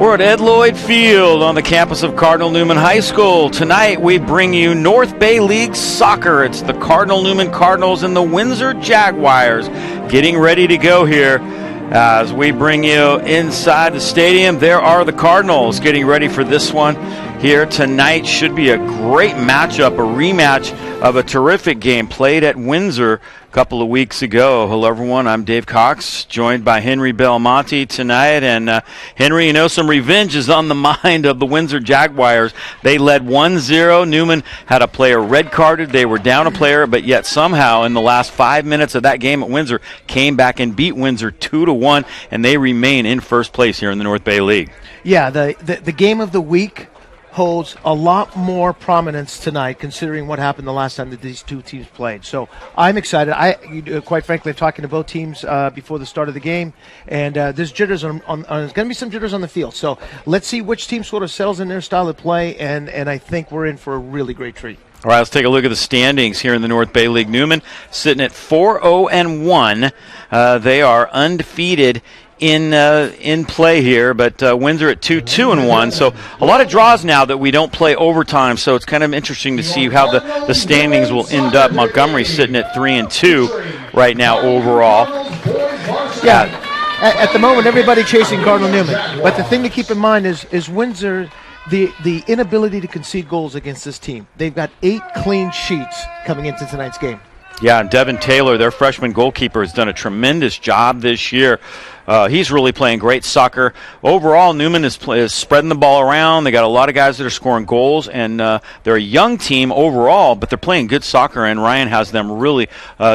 We're at Ed Lloyd Field on the campus of Cardinal Newman High School. Tonight we bring you North Bay League Soccer. It's the Cardinal Newman Cardinals and the Windsor Jaguars getting ready to go here. As we bring you inside the stadium, there are the Cardinals getting ready for this one here tonight. Should be a great matchup, a rematch of a terrific game played at Windsor a couple of weeks ago. Hello, everyone. I'm Dave Cox, joined by Henry Belmonte tonight. And Henry, you know, some revenge is on the mind of the Windsor Jaguars. They led 1-0. Newman had a player red-carded. They were down a player, but yet somehow in the last 5 minutes of that game at Windsor came back and beat Windsor 2-1, and they remain in first place here in the North Bay League. Yeah, the game of the week holds a lot more prominence tonight, considering what happened the last time that these two teams played. So I'm excited. Quite frankly, I'm talking to both teams before the start of the game, and there's jitters there's going to be some jitters on the field. So let's see which team sort of settles in their style of play, and I think we're in for a really great treat. All right, let's take a look at the standings here in the North Bay League. Newman sitting at 4-0-1. They are undefeated in play here, but Windsor at 2-2-1. So a lot of draws now that we don't play overtime. So it's kind of interesting to see how the standings will end up. Montgomery sitting at 3-2 right now overall. Yeah, at the moment everybody chasing Cardinal Newman. But the thing to keep in mind is Windsor, the inability to concede goals against this team. They've got 8 clean sheets coming into tonight's game. Yeah, and Devin Taylor, their freshman goalkeeper, has done a tremendous job this year. He's really playing great soccer. Overall, Newman is spreading the ball around. They got a lot of guys that are scoring goals, and they're a young team overall, but they're playing good soccer, and Ryan has them really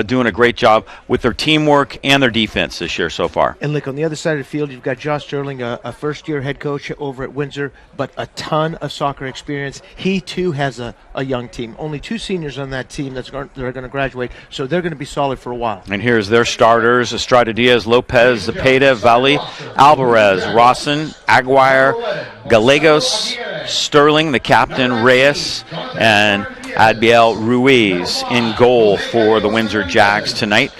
doing a great job with their teamwork and their defense this year so far. And look, on the other side of the field, you've got Josh Sterling, a first-year head coach over at Windsor, but a ton of soccer experience. He, too, has a young team. Only 2 seniors on that team that are going to graduate, so they're going to be solid for a while. And here's their starters: Estrada Diaz, Lopez, Zapata, Valley, Alvarez, Rawson, Aguirre, Gallegos, Sterling, the captain, Reyes, and Adbiel Ruiz in goal for the Windsor Jags tonight.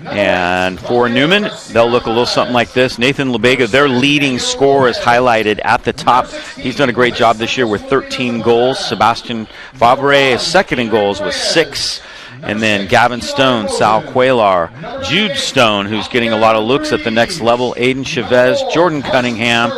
And for Newman, they'll look a little something like this. Nathan Lebega, their leading scorer, is highlighted at the top. He's done a great job this year with 13 goals. Sebastian Favre is second in goals with 6. And then Gavin Stone, Sal Cuellar, Jude Stone, who's getting a lot of looks at the next level, Aiden Chavez, Jordan Cunningham,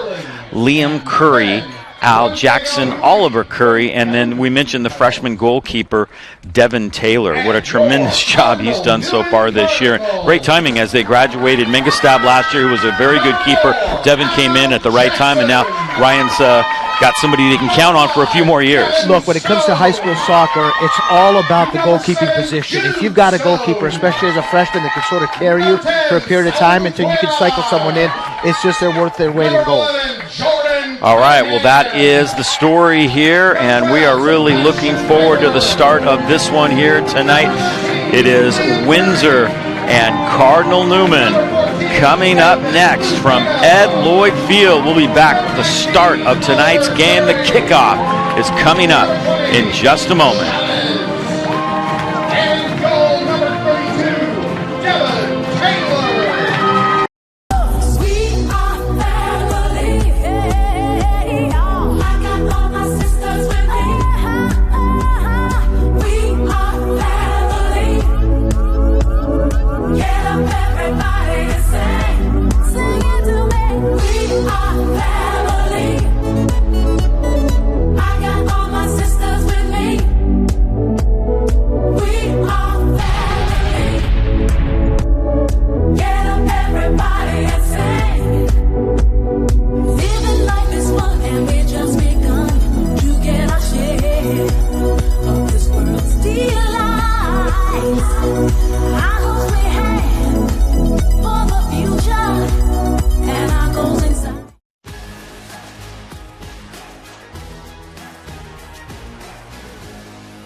Liam Curry, Al Jackson, Oliver Curry, and then we mentioned the freshman goalkeeper, Devin Taylor. What a tremendous job he's done so far this year. Great timing as they graduated Mingastab last year, who was a very good keeper. Devin came in at the right time, and now Ryan's got somebody they can count on for a few more years. Look, when it comes to high school soccer, it's all about the goalkeeping position. If you've got a goalkeeper, especially as a freshman, that can sort of carry you for a period of time until you can cycle someone in, it's just they're worth their weight in gold. All right, well, that is the story here, and we are really looking forward to the start of this one here tonight. It is Windsor and Cardinal Newman coming up next from Ed Lloyd Field. We'll be back with the start of tonight's game. The kickoff is coming up in just a moment.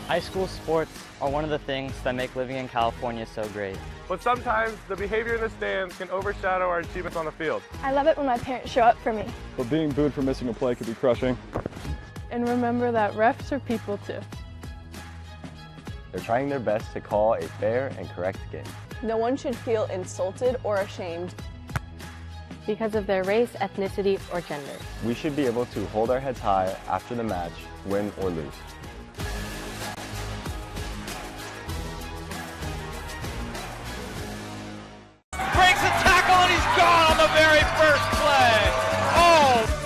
High school sports are one of the things that make living in California so great. But sometimes the behavior in the stands can overshadow our achievements on the field. I love it when my parents show up for me. But being booed for missing a play could be crushing. And remember that refs are people too. They're trying their best to call a fair and correct game. No one should feel insulted or ashamed. because of their race, ethnicity, or gender. We should be able to hold our heads high after the match, win or lose. Breaks a tackle and he's gone on the very first play. Oh!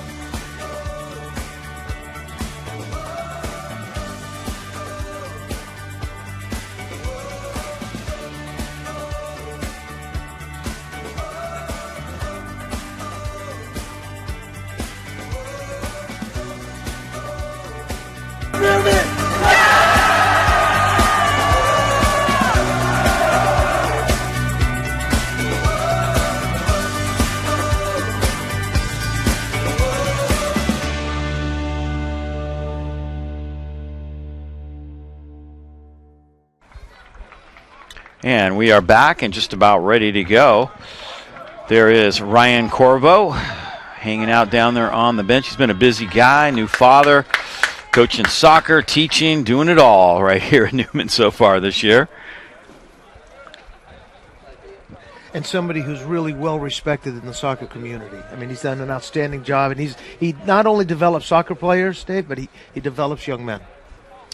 And we are back and just about ready to go. There is Ryan Corvo hanging out down there on the bench. He's been a busy guy, new father, coaching soccer, teaching, doing it all right here at Newman so far this year. And somebody who's really well respected in the soccer community. I mean, he's done an outstanding job, and he not only develops soccer players, Dave, but he develops young men.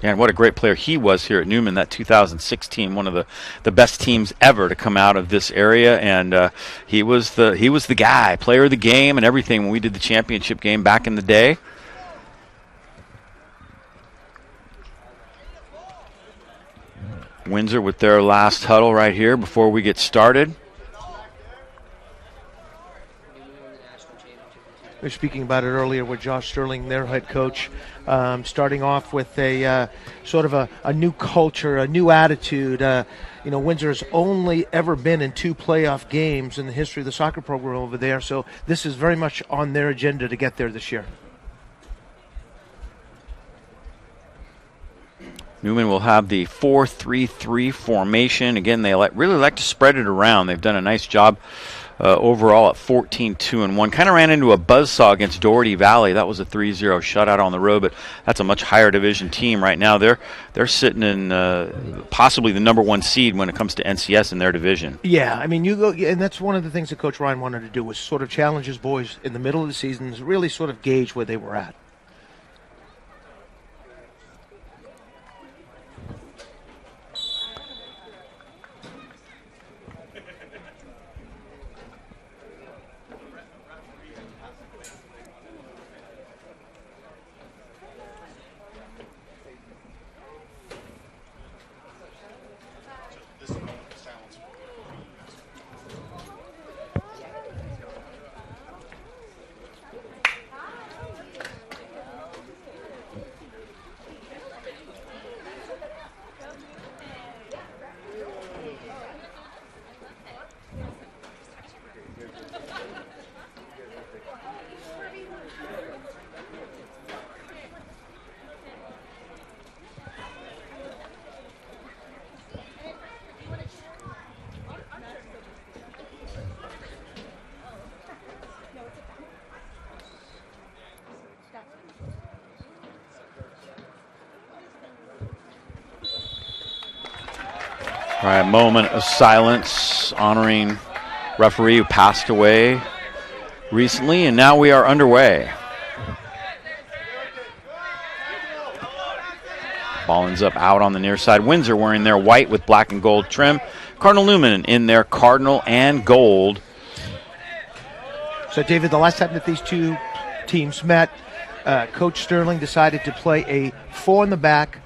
And what a great player he was here at Newman, that 2016, one of the best teams ever to come out of this area. And he was the guy, player of the game and everything when we did the championship game back in the day. Windsor with their last huddle right here before we get started. We were speaking about it earlier with Josh Sterling, their head coach, starting off with a sort of a new culture, a new attitude. Windsor has only ever been in 2 playoff games in the history of the soccer program over there, so this is very much on their agenda to get there this year. Newman will have the 4-3-3 formation. Again, they really like to spread it around. They've done a nice job overall at 14-2-1. Kind of ran into a buzzsaw against Doherty Valley. That was a 3-0 shutout on the road, but that's a much higher division team right now. They're sitting in possibly the #1 seed when it comes to NCS in their division. Yeah, I mean, you go, and that's one of the things that Coach Ryan wanted to do was sort of challenge his boys in the middle of the season, to really sort of gauge where they were at. All right, moment of silence honoring referee who passed away recently, and now we are underway. Ball ends up out on the near side. Windsor wearing their white with black and gold trim. Cardinal Newman in their cardinal and gold. So, David, the last time that these two teams met, Coach Sterling decided to play a 4 in the back,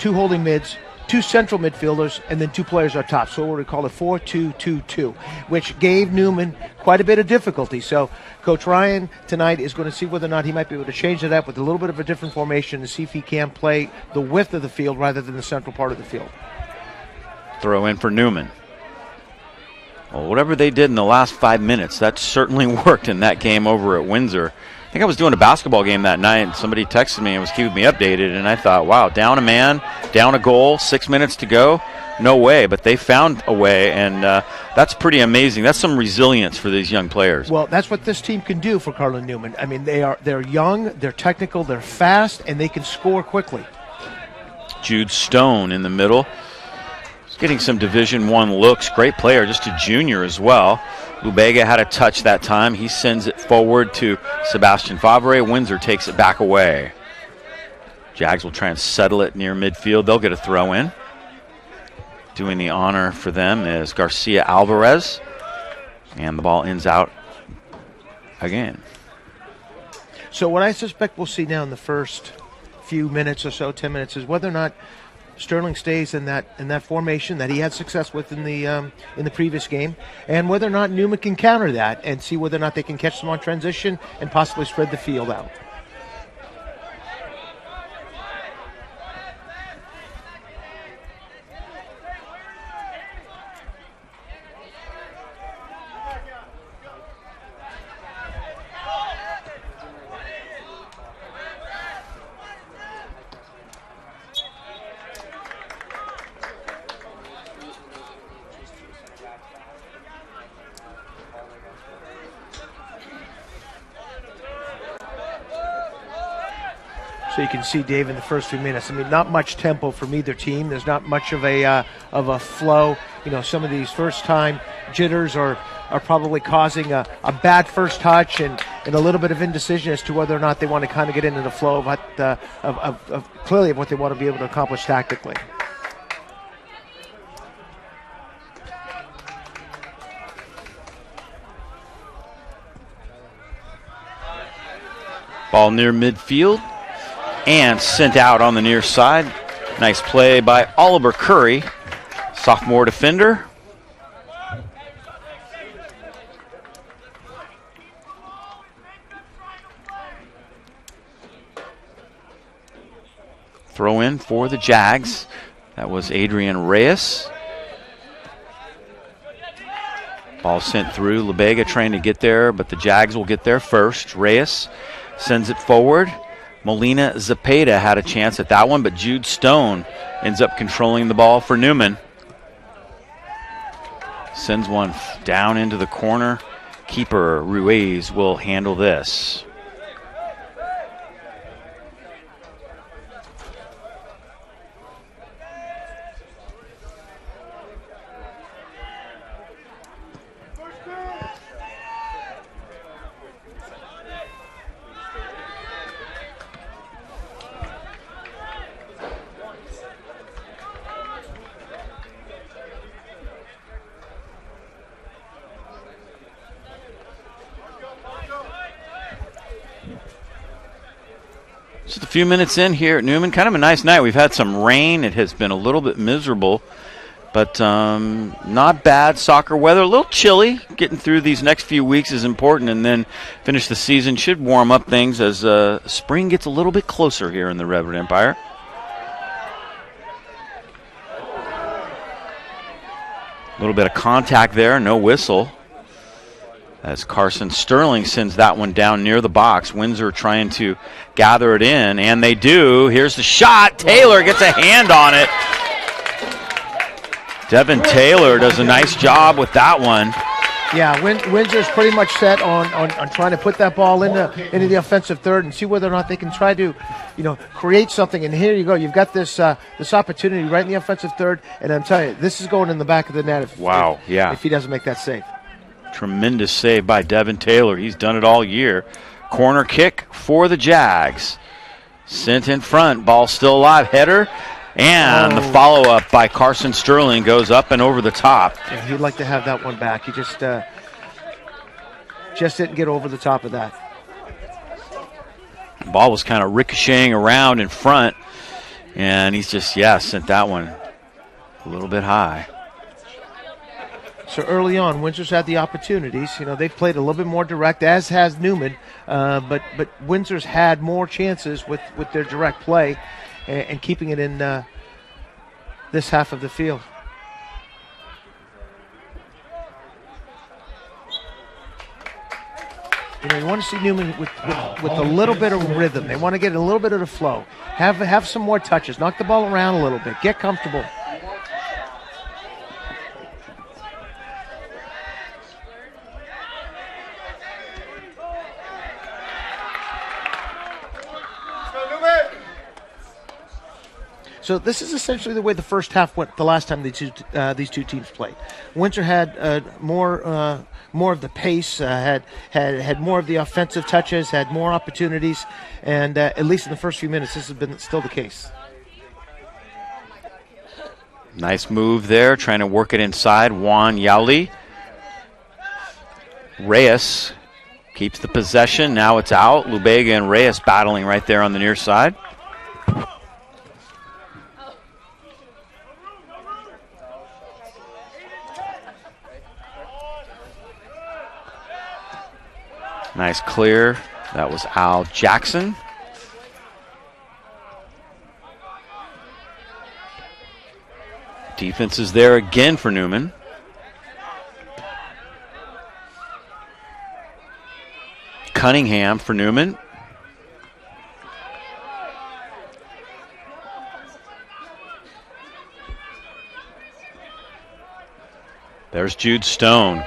2 holding mids, 2 central midfielders, and then 2 players up top. So what we call a 4-2-2-2, which gave Newman quite a bit of difficulty. So Coach Ryan tonight is going to see whether or not he might be able to change it up with a little bit of a different formation to see if he can play the width of the field rather than the central part of the field. Throw in for Newman. Well, whatever they did in the last 5 minutes, that certainly worked in that game over at Windsor. I think I was doing a basketball game that night, and somebody texted me and was keeping me updated, and I thought, wow, down a man, down a goal, 6 minutes to go, no way. But they found a way, and that's pretty amazing. That's some resilience for these young players. Well, that's what this team can do for Cardinal Newman. I mean, they're young, they're technical, they're fast, and they can score quickly. Jude Stone in the middle. He's getting some Division I looks. Great player, just a junior as well. Lubega had a touch that time. He sends it forward to Sebastian Favre. Windsor takes it back away. Jags will try and settle it near midfield. They'll get a throw in. Doing the honor for them is Garcia Alvarez. And the ball ends out again. So what I suspect we'll see now in the first few minutes or so, 10 minutes, is whether or not Sterling stays in that formation that he had success with in the previous game, and whether or not Newman can counter that and see whether or not they can catch them on transition and possibly spread the field out. So you can see, Dave, in the first few minutes, I mean, not much tempo from either team. There's not much of a flow. You know, some of these first-time jitters are probably causing a bad first touch and a little bit of indecision as to whether or not they want to kind of get into the flow of clearly of what they want to be able to accomplish tactically. Ball near midfield and sent out on the near side. Nice play by Oliver Curry, sophomore defender. Throw in for the Jags. That was Adrian Reyes. Ball sent through. Lubega trying to get there, but the Jags will get there first. Reyes sends it forward. Molina Zepeda had a chance at that one, but Jude Stone ends up controlling the ball for Newman. Sends one down into the corner. Keeper Ruiz will handle this. Just a few minutes in here at Newman. Kind of a nice night. We've had some rain. It has been a little bit miserable, but not bad soccer weather. A little chilly. Getting through these next few weeks is important, and then finish the season should warm up things as spring gets a little bit closer here in the Redwood Empire. A little bit of contact there, no whistle. As Carson Sterling sends that one down near the box. Windsor trying to gather it in, and they do. Here's the shot. Taylor gets a hand on it. Devin Taylor does a nice job with that one. Yeah, Windsor's pretty much set on trying to put that ball into the offensive third and see whether or not they can try to, create something. And here you go. You've got this opportunity right in the offensive third, and I'm telling you, this is going in the back of the net if he doesn't make that save. Tremendous save by Devin Taylor. He's done it all year. Corner kick for the Jags. Sent in front. Ball still alive. Header. And the follow-up by Carson Sterling goes up and over the top. Yeah, he'd like to have that one back. He just didn't get over the top of that. The ball was kind of ricocheting around in front. And he's just, sent that one a little bit high. So early on, Windsor's had the opportunities. They've played a little bit more direct, as has Newman. But Windsor's had more chances with their direct play and keeping it in this half of the field. You want to see Newman with a little bit of rhythm. They want to get a little bit of the flow. Have some more touches. Knock the ball around a little bit. Get comfortable. So this is essentially the way the first half went the last time these two teams played. Windsor had more of the pace, had more of the offensive touches, had more opportunities, and at least in the first few minutes, this has been still the case. Nice move there, trying to work it inside. Juan Yauli. Reyes keeps the possession. Now it's out. Lubega and Reyes battling right there on the near side. Nice clear. That was Al Jackson. Defense is there again for Newman. Cunningham for Newman. There's Jude Stone.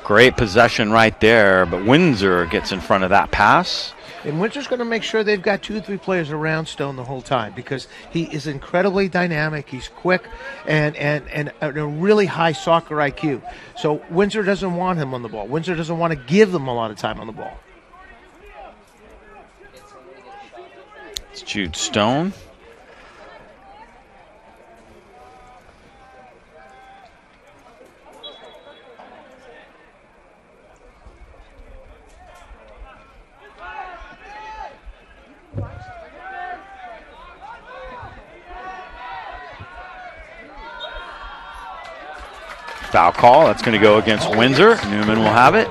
Great possession right there, but Windsor gets in front of that pass. And Windsor's going to make sure they've got 2 or 3 players around Stone the whole time because he is incredibly dynamic. He's quick and a really high soccer IQ. So Windsor doesn't want him on the ball. Windsor doesn't want to give them a lot of time on the ball. It's Jude Stone. Foul call. That's going to go against Windsor. Newman will have it.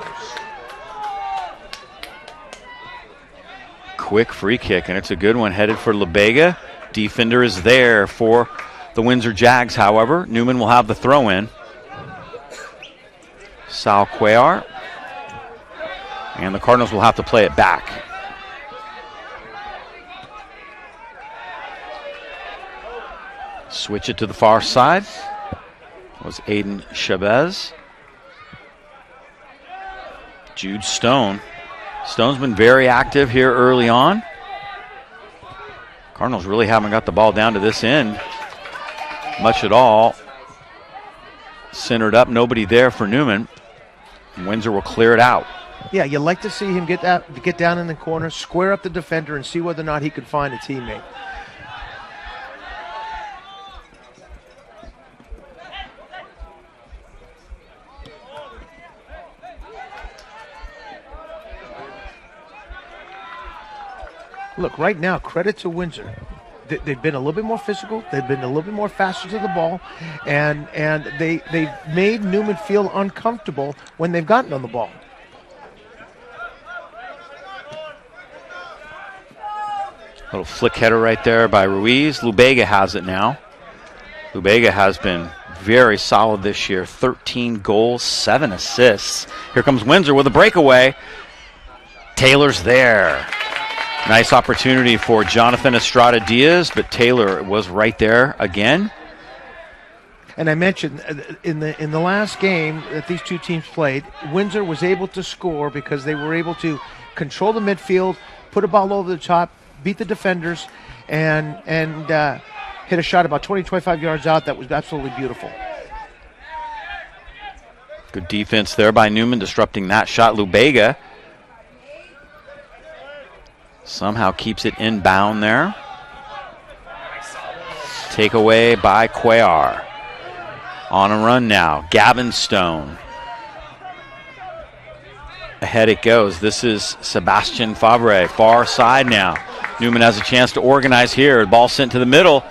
Quick free kick, and it's a good one headed for Lubega. Defender is there for the Windsor Jags, however. Newman will have the throw in. Sal Cuellar. And the Cardinals will have to play it back. Switch it to the far side. Was Aiden Chavez. Jude Stone. Stone's been very active here early on. Cardinals really haven't got the ball down to this end much at all. Centered up, nobody there for Newman. Windsor will clear it out. Yeah, you like to see him get down in the corner, square up the defender, and see whether or not he could find a teammate. Look, right now, credit to Windsor. They've been a little bit more physical. They've been a little bit more faster to the ball, and they've made Newman feel uncomfortable when they've gotten on the ball. Little flick header right there by Ruiz. Lubega has it now. Lubega has been very solid this year. 13 goals, 7 assists. Here comes Windsor with a breakaway. Taylor's there. Nice opportunity for Jonathan Estrada Diaz, but Taylor was right there again. And I mentioned in the last game that these two teams played, Windsor was able to score because they were able to control the midfield, put a ball over the top, beat the defenders, and hit a shot about 20, 25 yards out that was absolutely beautiful. Good defense there by Newman, disrupting that shot. Lubega somehow keeps it inbound there. Takeaway by Cuellar. On a run now. Gavin Stone. Ahead it goes. This is Sebastian Fabre. Far side now. Newman has a chance to organize here. Ball sent to the middle.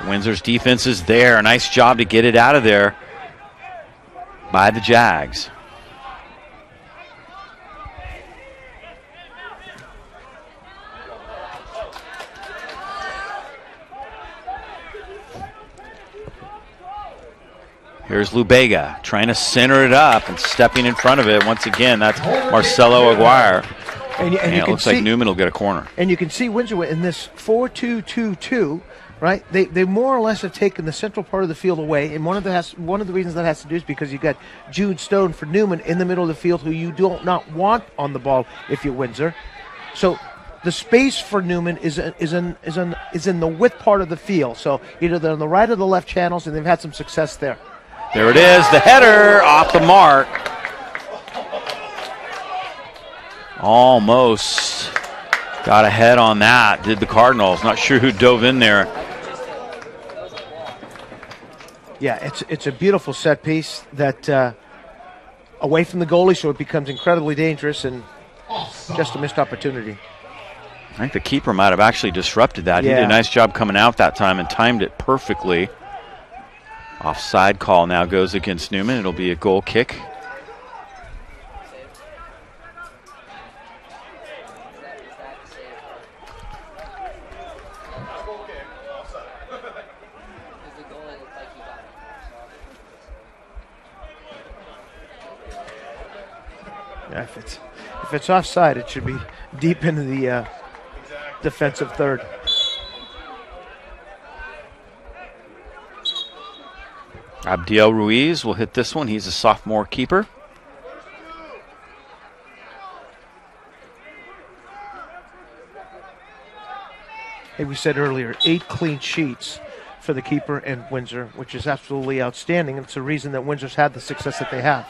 Windsor's defense is there. Nice job to get it out of there by the Jags. Here's Lubega trying to center it up and stepping in front of it. Once again, that's Marcelo Aguirre. And it looks like Newman will get a corner. And you can see Windsor in this 4-2-2-2, right? They more or less have taken the central part of the field away. And one of the reasons that has to do is because you've got Jude Stone for Newman in the middle of the field who you do not want on the ball if you're Windsor. So the space for Newman is in the width part of the field. So either they're on the right or the left channels, and they've had some success there. There it is, the header off the mark. Almost got ahead on that, did the Cardinals. Not sure who dove in there. Yeah, it's a beautiful set piece that away from the goalie, so it becomes incredibly dangerous, and just a missed opportunity. I think the keeper might have actually disrupted that. Yeah. He did a nice job coming out that time and timed it perfectly. Offside call now goes against Newman. It'll be a goal kick. Yeah, if it's offside, it should be deep into the defensive third. Abdiel Ruiz will hit this one. He's a sophomore keeper. Hey, we said earlier, 8 clean sheets for the keeper and Windsor, which is absolutely outstanding. And it's a reason that Windsor's had the success that they have.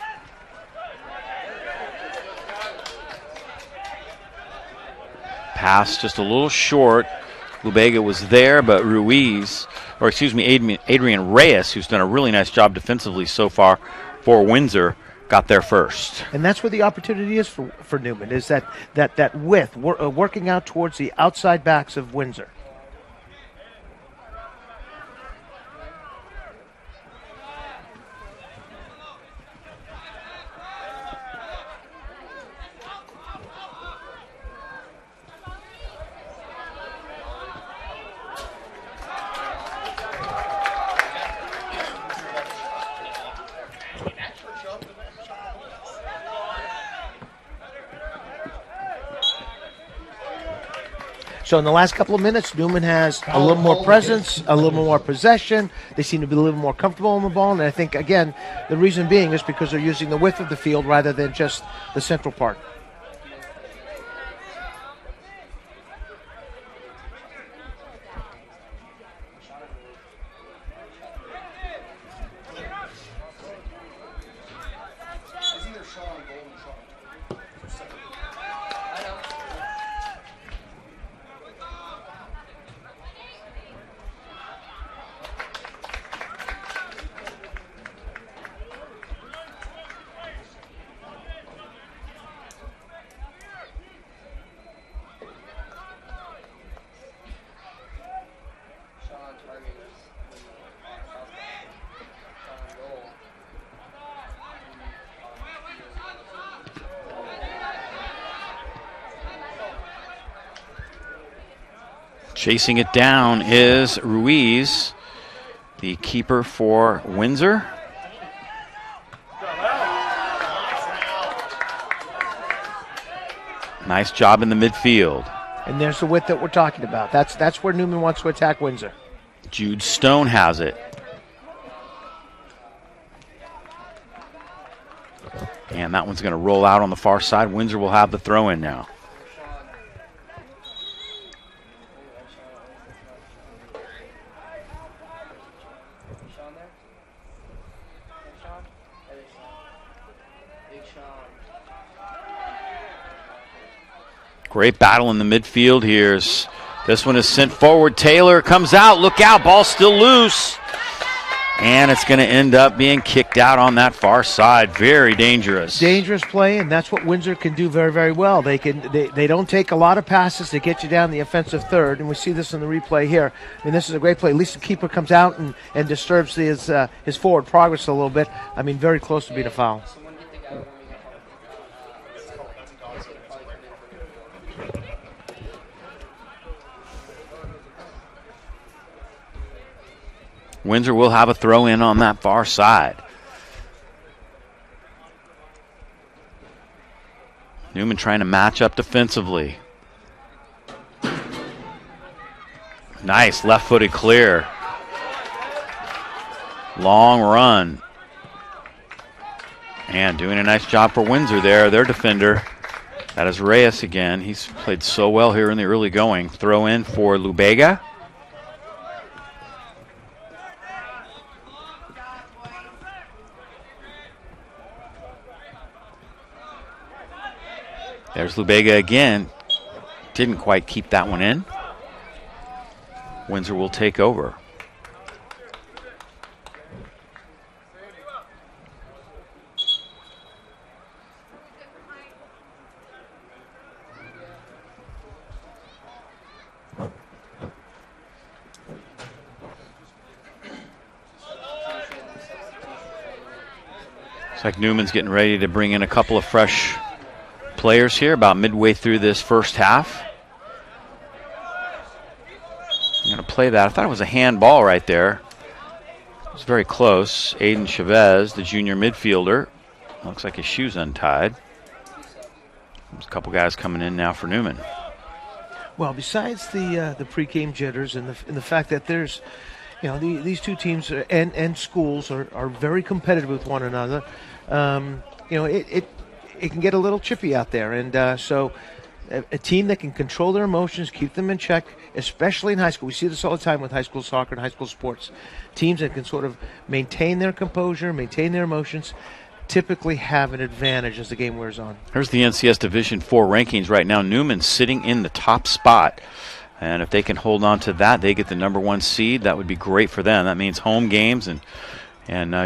Pass just a little short. Lubega was there, but Adrian Reyes, who's done a really nice job defensively so far for Windsor, got there first. And that's where the opportunity is for Newman, is that width, working out towards the outside backs of Windsor. So in the last couple of minutes, Newman has a little more presence, a little more possession. They seem to be a little more comfortable on the ball. And I think, again, the reason being is because they're using the width of the field rather than just the central part. Chasing it down is Ruiz, the keeper for Windsor. Nice job in the midfield. And there's the width that we're talking about. That's where Newman wants to attack Windsor. Jude Stone has it. And that one's going to roll out on the far side. Windsor will have the throw in now. Great battle in the midfield here. This one is sent forward. Taylor comes out. Look out. Ball still loose. And it's going to end up being kicked out on that far side. Very dangerous. Dangerous play, and that's what Windsor can do very, very well. They don't take a lot of passes to get you down the offensive third, and we see this in the replay here. I mean, this is a great play. At least the keeper comes out and disturbs his forward progress a little bit. I mean, very close to being a foul. Windsor will have a throw in on that far side. Newman trying to match up defensively. Nice left-footed clear. Long run. And doing a nice job for Windsor there, their defender. That is Reyes again. He's played so well here in the early going. Throw in for Lubega. There's Lubega again. Didn't quite keep that one in. Windsor will take over. Looks like Newman's getting ready to bring in a couple of fresh players here about midway through this first half. I'm going to play that. I thought it was a handball right there. It was very close. Aiden Chavez, the junior midfielder. Looks like his shoe's untied. There's a couple guys coming in now for Newman. Well, besides the pre-game jitters and the fact that there's, these two teams and schools are very competitive with one another. It can get a little chippy out there, and so a team that can control their emotions, keep them in check, especially in high school. We see this all the time with high school soccer and high school sports. Teams that can sort of maintain their composure, maintain their emotions, typically have an advantage as the game wears on. Here's the NCS Division 4 rankings right now. Newman sitting in the top spot. And if they can hold on to that, they get the #1 seed. That would be great for them. That means home games, and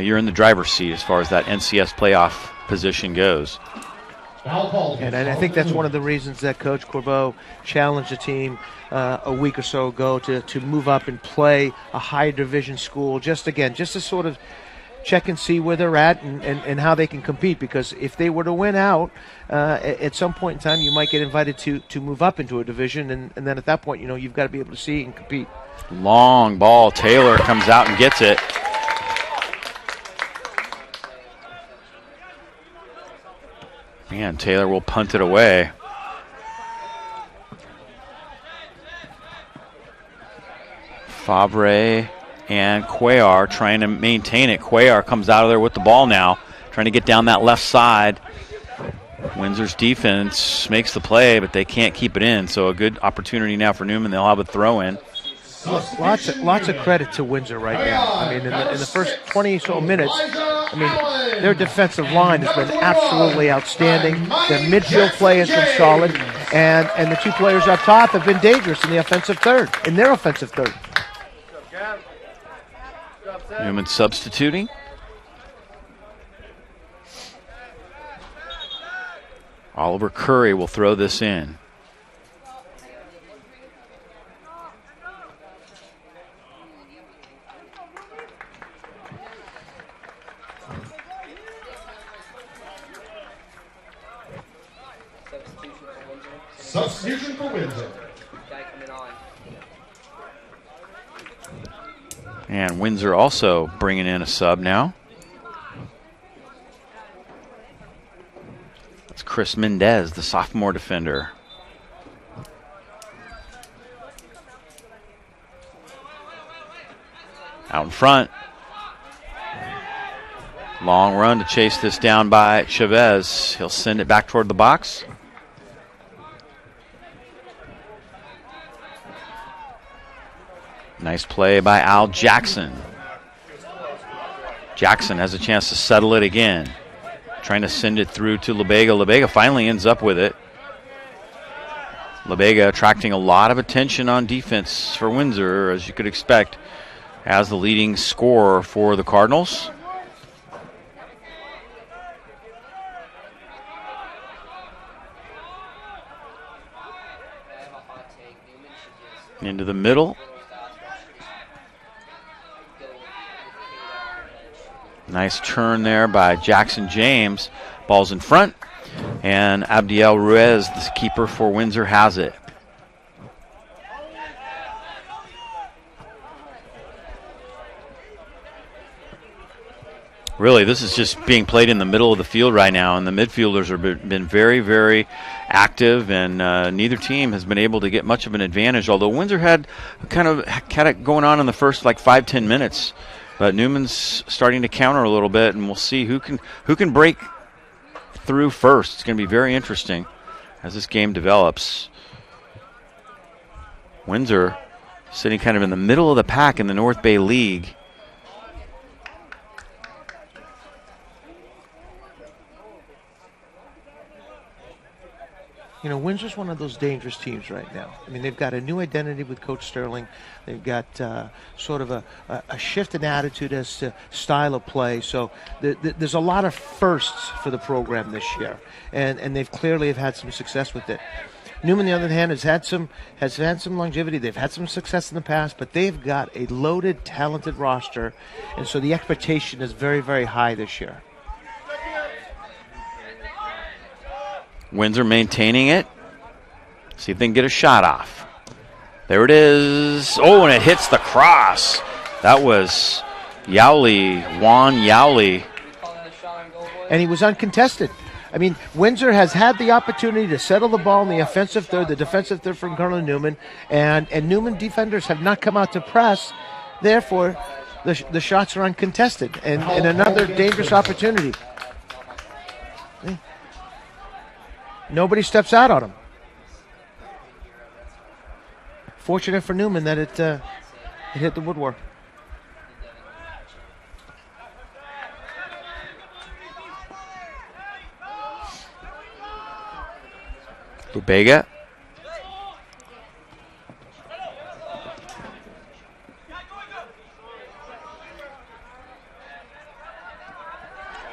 you're in the driver's seat as far as that NCS playoff position goes. And I think that's one of the reasons that Coach Corbeau challenged the team a week or so ago to move up and play a higher division school. Just to sort of check and see where they're at and how they can compete. Because if they were to win out, at some point in time, you might get invited to move up into a division. And then at that point, you've got to be able to see and compete. Long ball. Taylor comes out and gets it. Man, Taylor will punt it away. Fabre and Cuellar trying to maintain it. Cuellar comes out of there with the ball now, trying to get down that left side. Windsor's defense makes the play, but they can't keep it in. So a good opportunity now for Newman. They'll have a throw in. Lots of credit to Windsor right now. I mean, in the first 20 or so minutes, their defensive line has been absolutely outstanding. Their midfield play has been solid, and the two players up top have been dangerous in their offensive third. Newman substituting. Oliver Curry will throw this in. Substitution for Windsor. And Windsor also bringing in a sub now. That's Chris Mendez, the sophomore defender. Out in front. Long run to chase this down by Chavez. He'll send it back toward the box. Nice play by Al Jackson. Jackson has a chance to settle it again. Trying to send it through to Lubega. Lubega finally ends up with it. Lubega attracting a lot of attention on defense for Windsor, as you could expect, as the leading scorer for the Cardinals. Into the middle. Nice turn there by Jackson James. Ball's in front. And Abdiel Ruiz, the keeper for Windsor, has it. Really, this is just being played in the middle of the field right now, and the midfielders have been very, very active, and neither team has been able to get much of an advantage, although Windsor had kind of going on in the first 5-10 minutes. But Newman's starting to counter a little bit, and we'll see who can break through first. It's going to be very interesting as this game develops. Windsor sitting kind of in the middle of the pack in the North Bay League. You know, Windsor's one of those dangerous teams right now. I mean, they've got a new identity with Coach Sterling. They've got sort of a shift in attitude as to style of play. So there's a lot of firsts for the program this year, and they've clearly have had some success with it. Newman, on the other hand, has had some longevity. They've had some success in the past, but they've got a loaded, talented roster, and so the expectation is very, very high this year. Windsor maintaining it. See if they can get a shot off. There it is. Oh, and it hits the cross. That was Yowley, Juan Yowley. And he was uncontested. I mean, Windsor has had the opportunity to settle the ball in the offensive third, the defensive third from Colonel Newman, and Newman defenders have not come out to press. Therefore, the shots are uncontested, and another dangerous opportunity. Nobody steps out on him. Fortunate for Newman that it hit the woodwork. Lubega.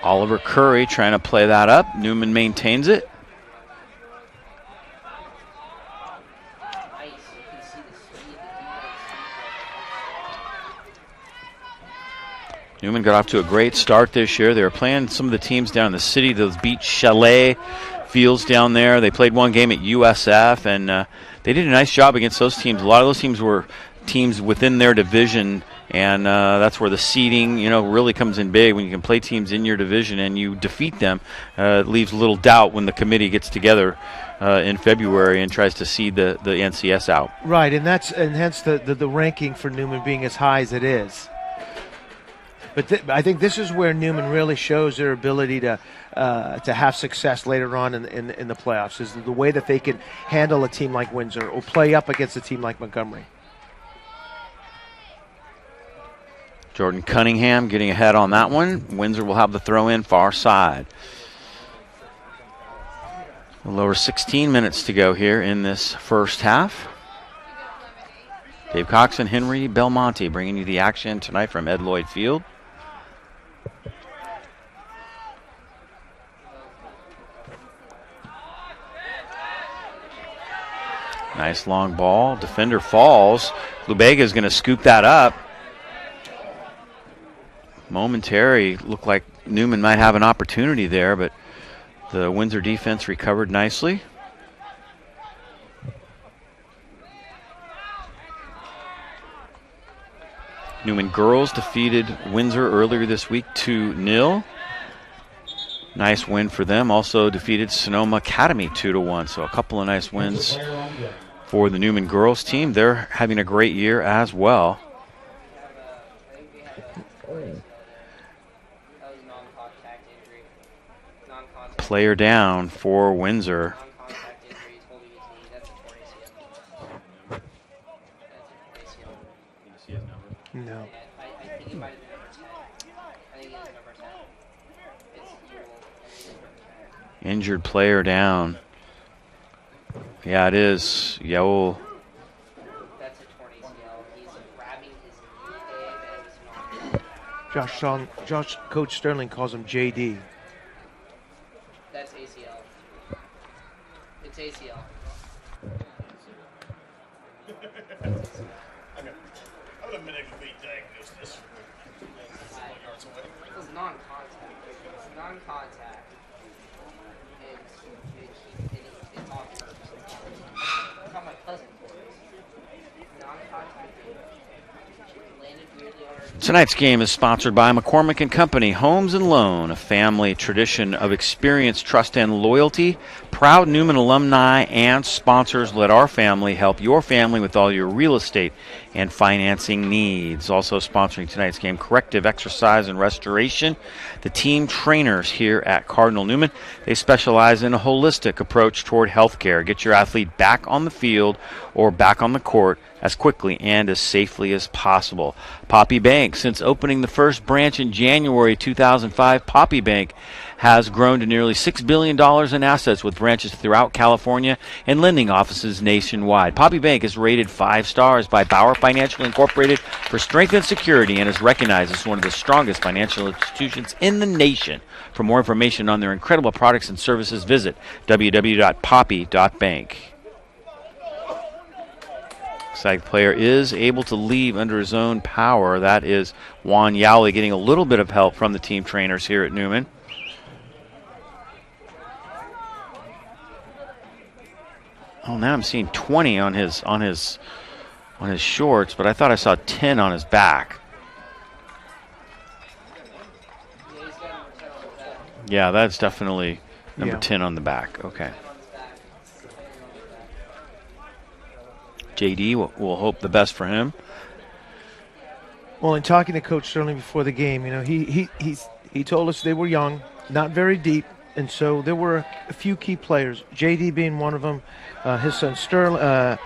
Oliver Curry trying to play that up. Newman maintains it. Newman got off to a great start this year. They were playing some of the teams down in the city, those beach chalet fields down there. They played one game at USF, and they did a nice job against those teams. A lot of those teams were teams within their division, and that's where the seeding, really comes in big. When you can play teams in your division and you defeat them, it leaves little doubt when the committee gets together in February and tries to seed the NCS out. Right, and hence the ranking for Newman being as high as it is. But I think this is where Newman really shows their ability to have success later on in the playoffs, is the way that they can handle a team like Windsor or play up against a team like Montgomery. Jordan Cunningham getting ahead on that one. Windsor will have the throw in far side. A little over 16 minutes to go here in this first half. Dave Cox and Henry Belmonte bringing you the action tonight from Ed Lloyd Field. Nice long ball. Defender falls. Lubega is going to scoop that up. Momentary. Looked like Newman might have an opportunity there, but the Windsor defense recovered nicely. Newman girls defeated Windsor earlier this week 2-0. Nice win for them. Also defeated Sonoma Academy 2-1. So a couple of nice wins for the Newman girls team. They're having a great year as well. Player down for Windsor. No. Injured player down. Yeah, it is. Yoel. Coach Sterling calls him JD. That's ACL. It's ACL. I'm going to medically diagnose this. It's non-contact. It's non-contact. It's on purpose. It's on my cousin. Non-contact. Landed weirdly on her Tonight's game is sponsored by McCormick & Company, Homes and Loan, a family tradition of experience, trust, and loyalty. Proud Newman alumni and sponsors, let our family help your family with all your real estate and financing needs. Also sponsoring tonight's game, Corrective Exercise and Restoration, the team trainers here at Cardinal Newman. They specialize in a holistic approach toward health care. Get your athlete back on the field or back on the court as quickly and as safely as possible. Poppy Bank, since opening the first branch in January 2005, Poppy Bank has grown to nearly $6 billion in assets with branches throughout California and lending offices nationwide. Poppy Bank is rated 5 stars by Bauer Financial Incorporated for strength and security and is recognized as one of the strongest financial institutions in the nation. For more information on their incredible products and services, visit www.poppy.bank. Side player is able to leave under his own power. That is Juan Yowley getting a little bit of help from the team trainers here at Newman. Oh, now I'm seeing 20 on his shorts, but I thought I saw 10 on his back. Yeah, that's definitely number 10 on the back. Okay. JD, we'll hope the best for him. Well, in talking to Coach Sterling before the game, he told us they were young, not very deep, and so there were a few key players. JD being one of them, his son Sterling,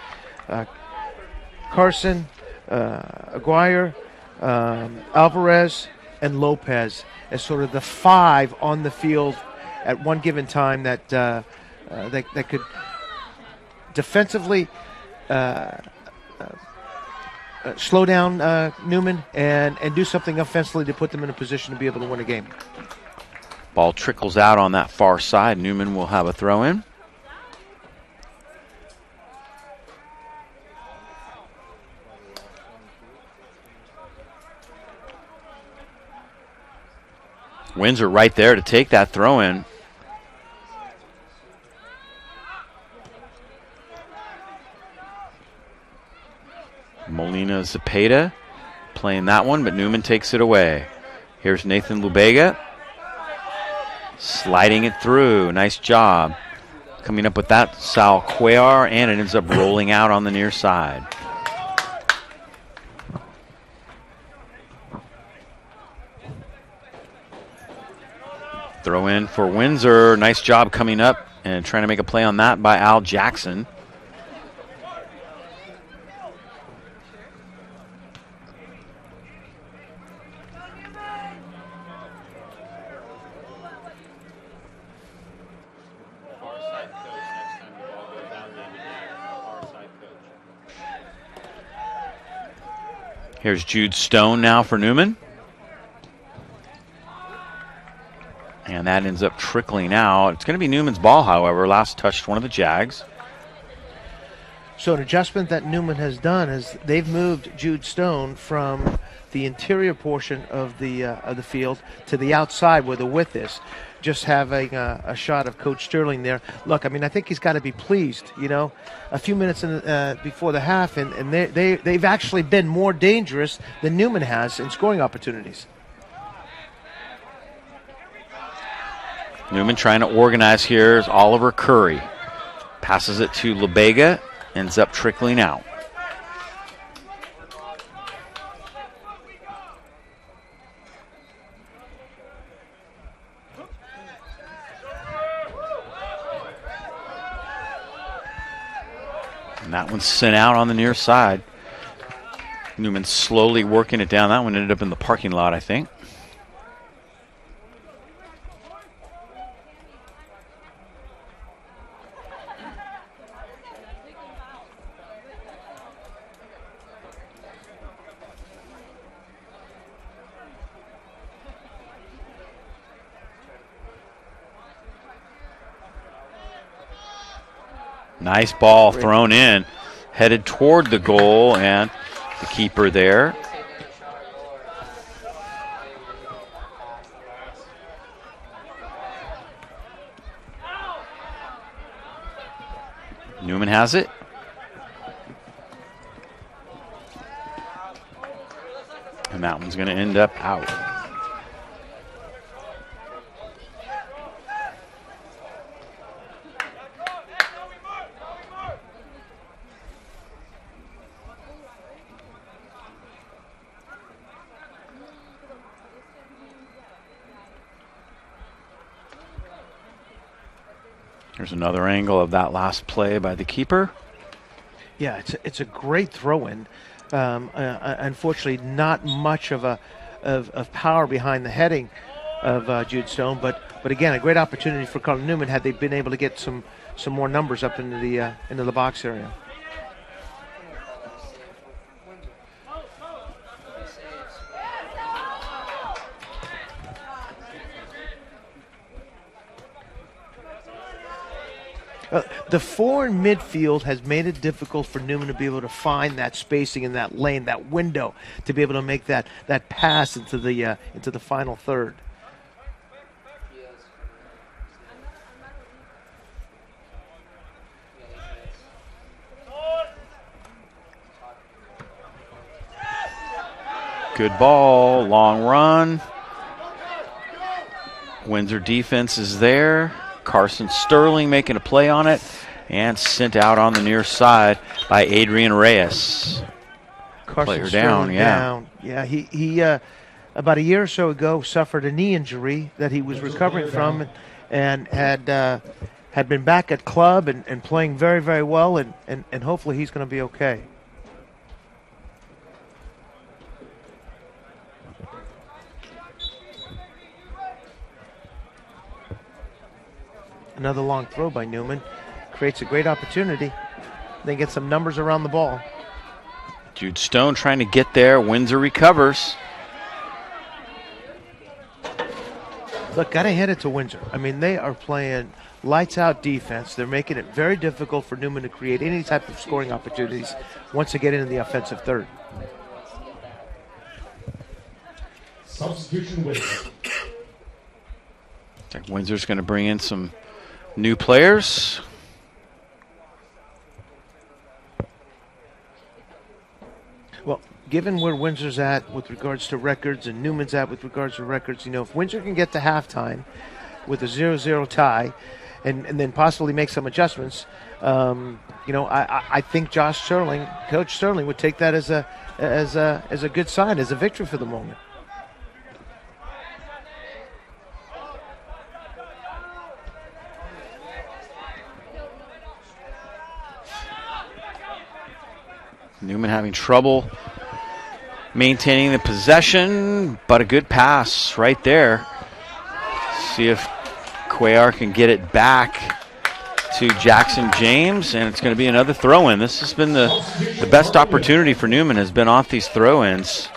Carson, Aguirre, Alvarez, and Lopez as sort of the 5 on the field at one given time that could defensively slow down Newman and do something offensively to put them in a position to be able to win a game. Ball trickles out on that far side. Newman will have a throw in. Windsor right there to take that throw in. Molina Zepeda playing that one, but Newman takes it away. Here's Nathan Lubega sliding it through. Nice job coming up with that Sal Cuellar, and it ends up rolling out on the near side. Throw in for Windsor. Nice job coming up and trying to make a play on that by Al Jackson. Here's Jude Stone now for Newman. And that ends up trickling out. It's going to be Newman's ball, however. Last touched one of the Jags. So an adjustment that Newman has done is they've moved Jude Stone from the interior portion of the field to the outside where the width is. Just having a shot of Coach Sterling there. Look, I mean, I think he's got to be pleased. A few minutes before the half, and they've actually been more dangerous than Newman has in scoring opportunities. Newman trying to organize here is Oliver Curry. Passes it to Lubega, ends up trickling out. And that one's sent out on the near side. Newman slowly working it down. That one ended up in the parking lot, I think. Nice ball thrown in, headed toward the goal, and the keeper there. Newman has it. And that one's going to end up out. There's another angle of that last play by the keeper. Yeah, it's a great throw-in. Unfortunately, not much of power behind the heading of Jude Stone, but again, a great opportunity for Cardinal Newman had they been able to get some more numbers up into the box area. The four in midfield has made it difficult for Newman to be able to find that spacing in that lane, that window, to be able to make that pass into the final third. Good ball, long run. Windsor defense is there. Carson Sterling making a play on it and sent out on the near side by Adrian Reyes. Carson Sterling down. Yeah, he about a year or so ago suffered a knee injury that he was recovering from and had been back at club and playing very, very well, and hopefully he's going to be okay. Another long throw by Newman. Creates a great opportunity. They get some numbers around the ball. Jude Stone trying to get there. Windsor recovers. Look, got to hand it to Windsor. I mean, they are playing lights-out defense. They're making it very difficult for Newman to create any type of scoring opportunities once they get into the offensive third. Substitution Windsor. Windsor's going to bring in some new players. Well, given where Windsor's at with regards to records and Newman's at with regards to records, if Windsor can get to halftime with a 0-0 tie and then possibly make some adjustments, I think Coach Sterling would take that as a good sign, as a victory for the moment. Newman having trouble maintaining the possession, but a good pass right there. See if Cuellar can get it back to Jackson James, and it's going to be another throw-in. This has been the best opportunity for Newman, has been off these throw-ins.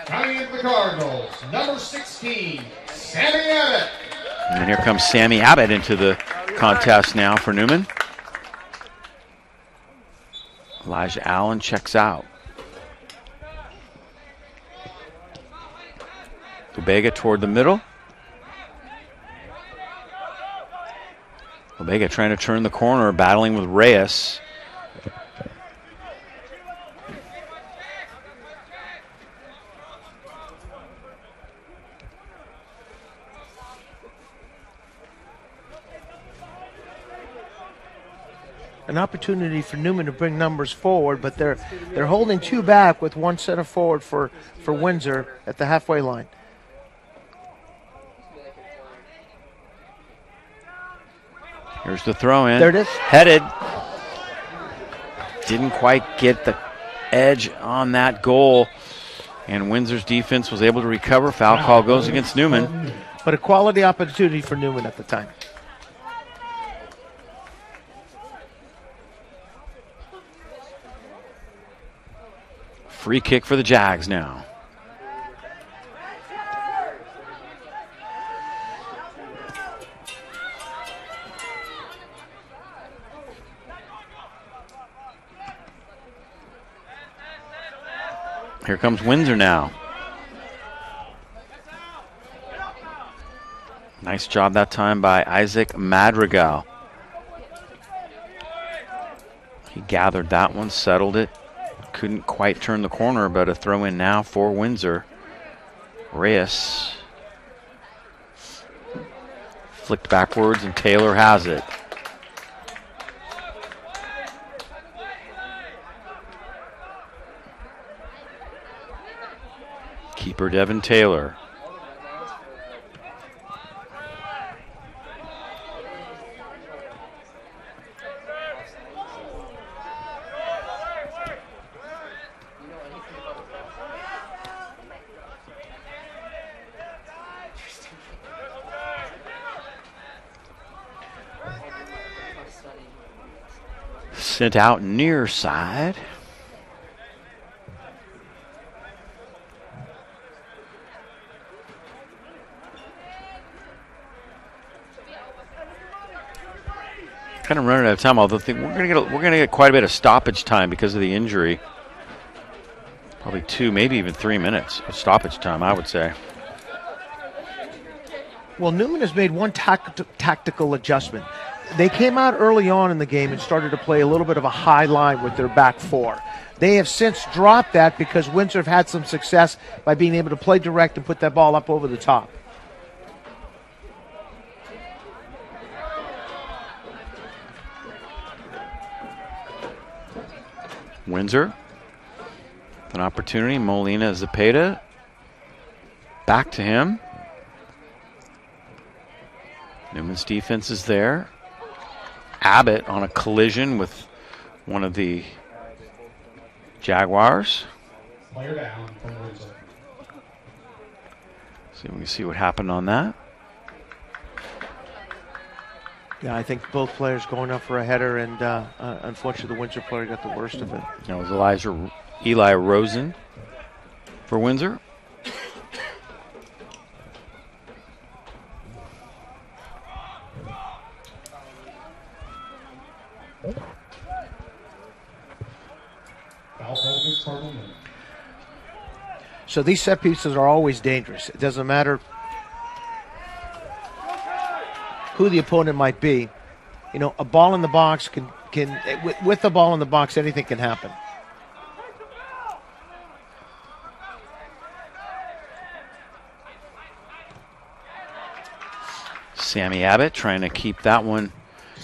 Coming in the Cardinals, number 16, Sammy Abbott. And here comes Sammy Abbott into the contest now for Newman. Elijah Allen checks out. Lubega toward the middle. Lubega trying to turn the corner, battling with Reyes. An opportunity for Newman to bring numbers forward, but they're holding two back with one center forward for Windsor at the halfway line. Here's the throw in. There it is. Headed. Didn't quite get the edge on that goal, and Windsor's defense was able to recover. Foul call goes against Newman. But a quality opportunity for Newman at the time. Free kick for the Jags now. Here comes Windsor now. Nice job that time by Isaac Madrigal. He gathered that one, settled it couldn't quite turn the corner, but a throw in now for Windsor. Reyes flicked backwards, and Taylor has it. Keeper Devin Taylor. Sent out near side. Kind of running out of time. Although we're gonna get quite a bit of stoppage time because of the injury. Probably 2, maybe even 3 minutes of stoppage time, I would say. Well, Newman has made one tactical adjustment. They came out early on in the game and started to play a little bit of a high line with their back four. They have since dropped that because Windsor have had some success by being able to play direct and put that ball up over the top. Windsor, an opportunity. Molina Zepeda. Back to him. Newman's defense is there. Abbott on a collision with one of the Jaguars. Player down from Windsor. So we can see what happened on that. Yeah, I think both players going up for a header, and unfortunately the Windsor player got the worst of it. That was Eli Rosen for Windsor. So these set pieces are always dangerous. It doesn't matter who the opponent might be. You know, a ball in the box can with the ball in the box, anything can happen. Sammy Abbott trying to keep that one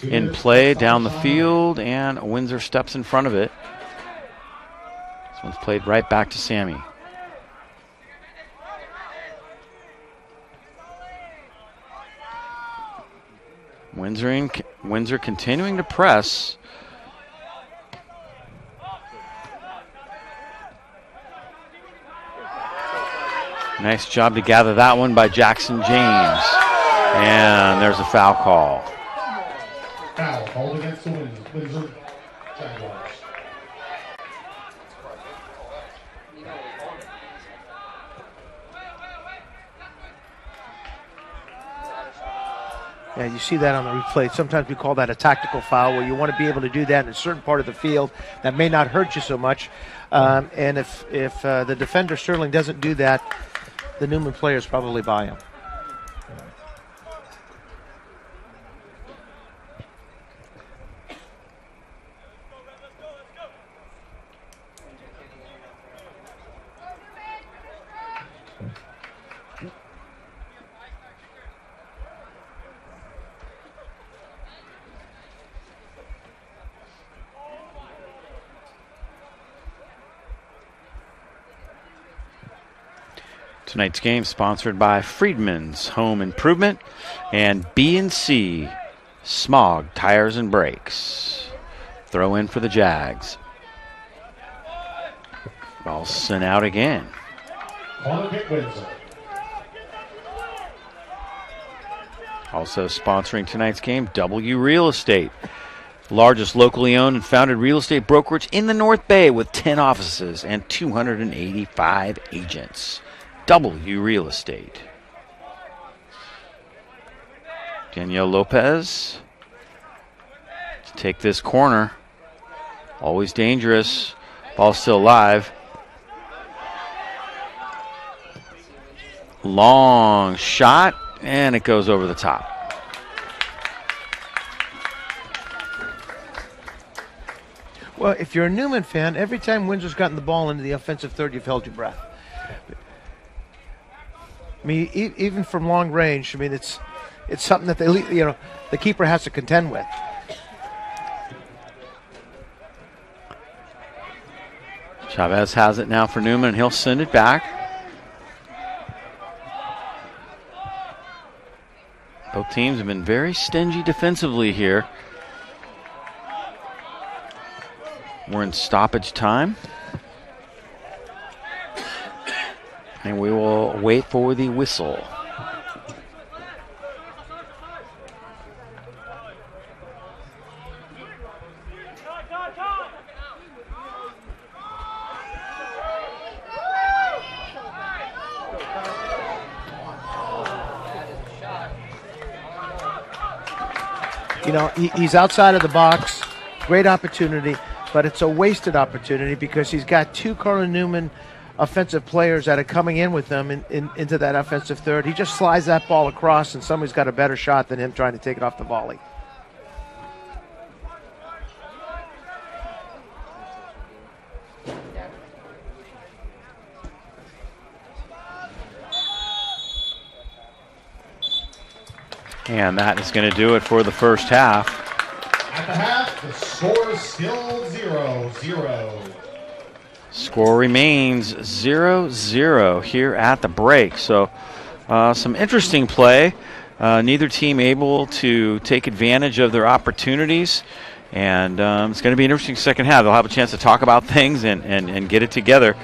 in play down the field, and Windsor steps in front of it. This one's played right back to Sammy. Windsor continuing to press. Nice job to gather that one by Jackson James. And there's a foul call. Foul called against the Windsor Jaguars. Yeah, you see that on the replay. Sometimes we call that a tactical foul, where you want to be able to do that in a certain part of the field that may not hurt you so much. And if the defender, Sterling, doesn't do that, the Newman players probably buy him. Tonight's game sponsored by Friedman's Home Improvement and B&C Smog Tires and Brakes. Throw in for the Jags. Ball sent out again. Also sponsoring tonight's game, W Real Estate. Largest locally owned and founded real estate brokerage in the North Bay with 10 offices and 285 agents. W Real Estate. Danielle Lopez to take this corner. Always dangerous. Ball still alive. Long shot, and it goes over the top. Well, if you're a Newman fan, every time Windsor's gotten the ball into the offensive third, you've held your breath. I mean, even from long range, I mean, it's something that the keeper has to contend with. Chavez has it now for Newman, and he'll send it back. Both teams have been very stingy defensively here. We're in stoppage time. And we will wait for the whistle. You know, he's outside of the box. Great opportunity, but it's a wasted opportunity because he's got two Cardinal Newman offensive players that are coming in with them into that offensive third. He just slides that ball across, and somebody's got a better shot than him trying to take it off the volley. And that is going to do it for the first half. At the half, the score is still 0-0. Score remains 0-0 here at the break. So some interesting play. Neither team able to take advantage of their opportunities. And it's going to be an interesting second half. They'll have a chance to talk about things and get it together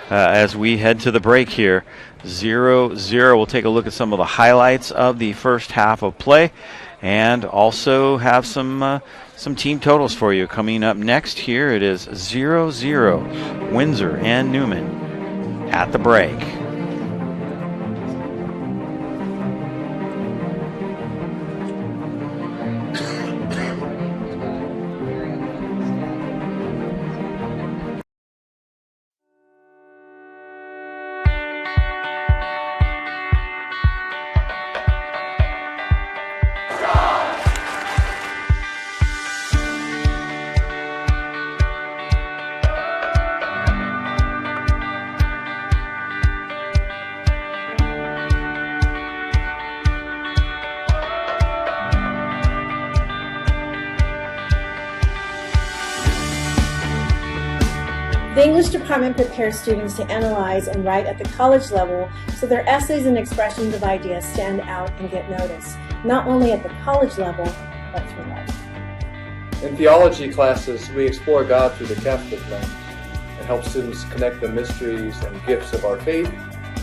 as we head to the break here. 0-0. We'll take a look at some of the highlights of the first half of play and also have some team totals for you coming up next. Here it is 0-0. Windsor and Newman at the break. The English department prepares students to analyze and write at the college level so their essays and expressions of ideas stand out and get noticed, not only at the college level, but through life. In theology classes, we explore God through the Catholic lens and help students connect the mysteries and gifts of our faith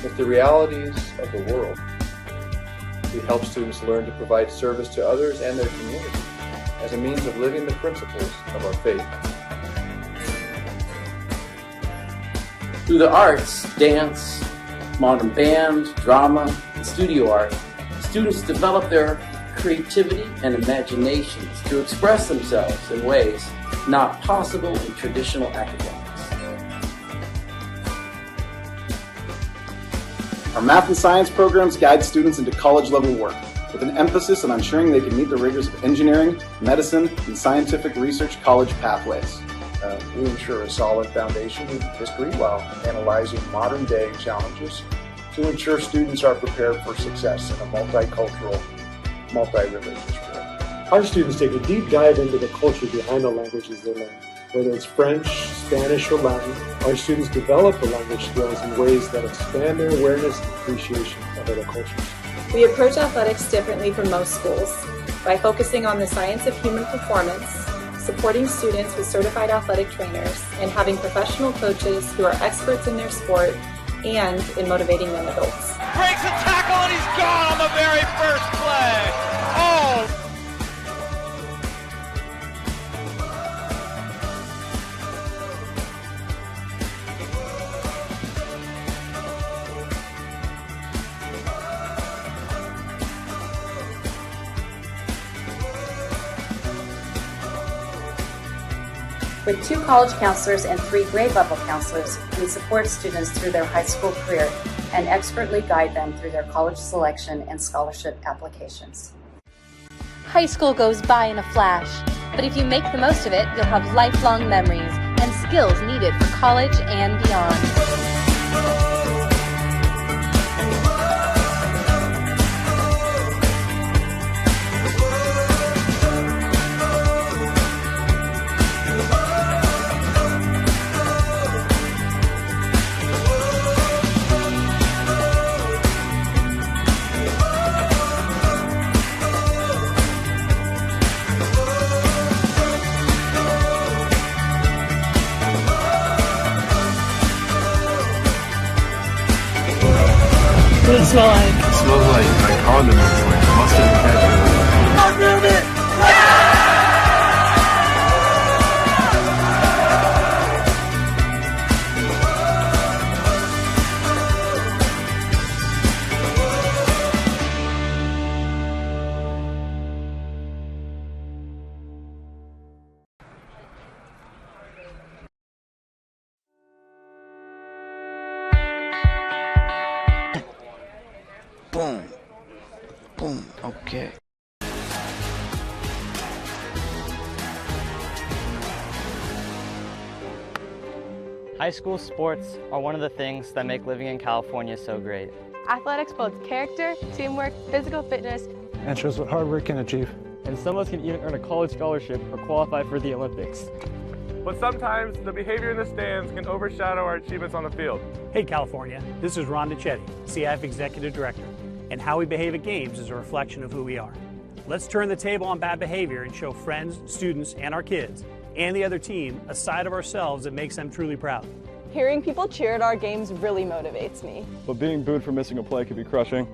with the realities of the world. We help students learn to provide service to others and their community as a means of living the principles of our faith. Through the arts, dance, modern band, drama, and studio art, students develop their creativity and imaginations to express themselves in ways not possible in traditional academics. Our math and science programs guide students into college-level work, with an emphasis on ensuring they can meet the rigors of engineering, medicine, and scientific research college pathways. We ensure a solid foundation in history while analyzing modern-day challenges to ensure students are prepared for success in a multicultural, multi-religious world. Our students take a deep dive into the culture behind the languages they learn. Whether it's French, Spanish, or Latin, our students develop the language skills in ways that expand their awareness and appreciation of other cultures. We approach athletics differently from most schools by focusing on the science of human performance, supporting students with certified athletic trainers, and having professional coaches who are experts in their sport and in motivating young adults. Breaks a tackle and he's gone on the very first play. Oh! With 2 college counselors and 3 grade level counselors, we support students through their high school career and expertly guide them through their college selection and scholarship applications. High school goes by in a flash, but if you make the most of it, you'll have lifelong memories and skills needed for college and beyond. What does it smell like? It smells like condiments, like mustard and ketchup. Boom. Boom. Okay. High school sports are one of the things that make living in California so great. Athletics builds character, teamwork, physical fitness, And shows what hard work can achieve. And some of us can even earn a college scholarship or qualify for the Olympics. But sometimes the behavior in the stands can overshadow our achievements on the field. Hey California, this is Ron DiCetti, CIF Executive Director, and how we behave at games is a reflection of who we are. Let's turn the table on bad behavior and show friends, students, and our kids, and the other team, a side of ourselves that makes them truly proud. Hearing people cheer at our games really motivates me. But being booed for missing a play can be crushing.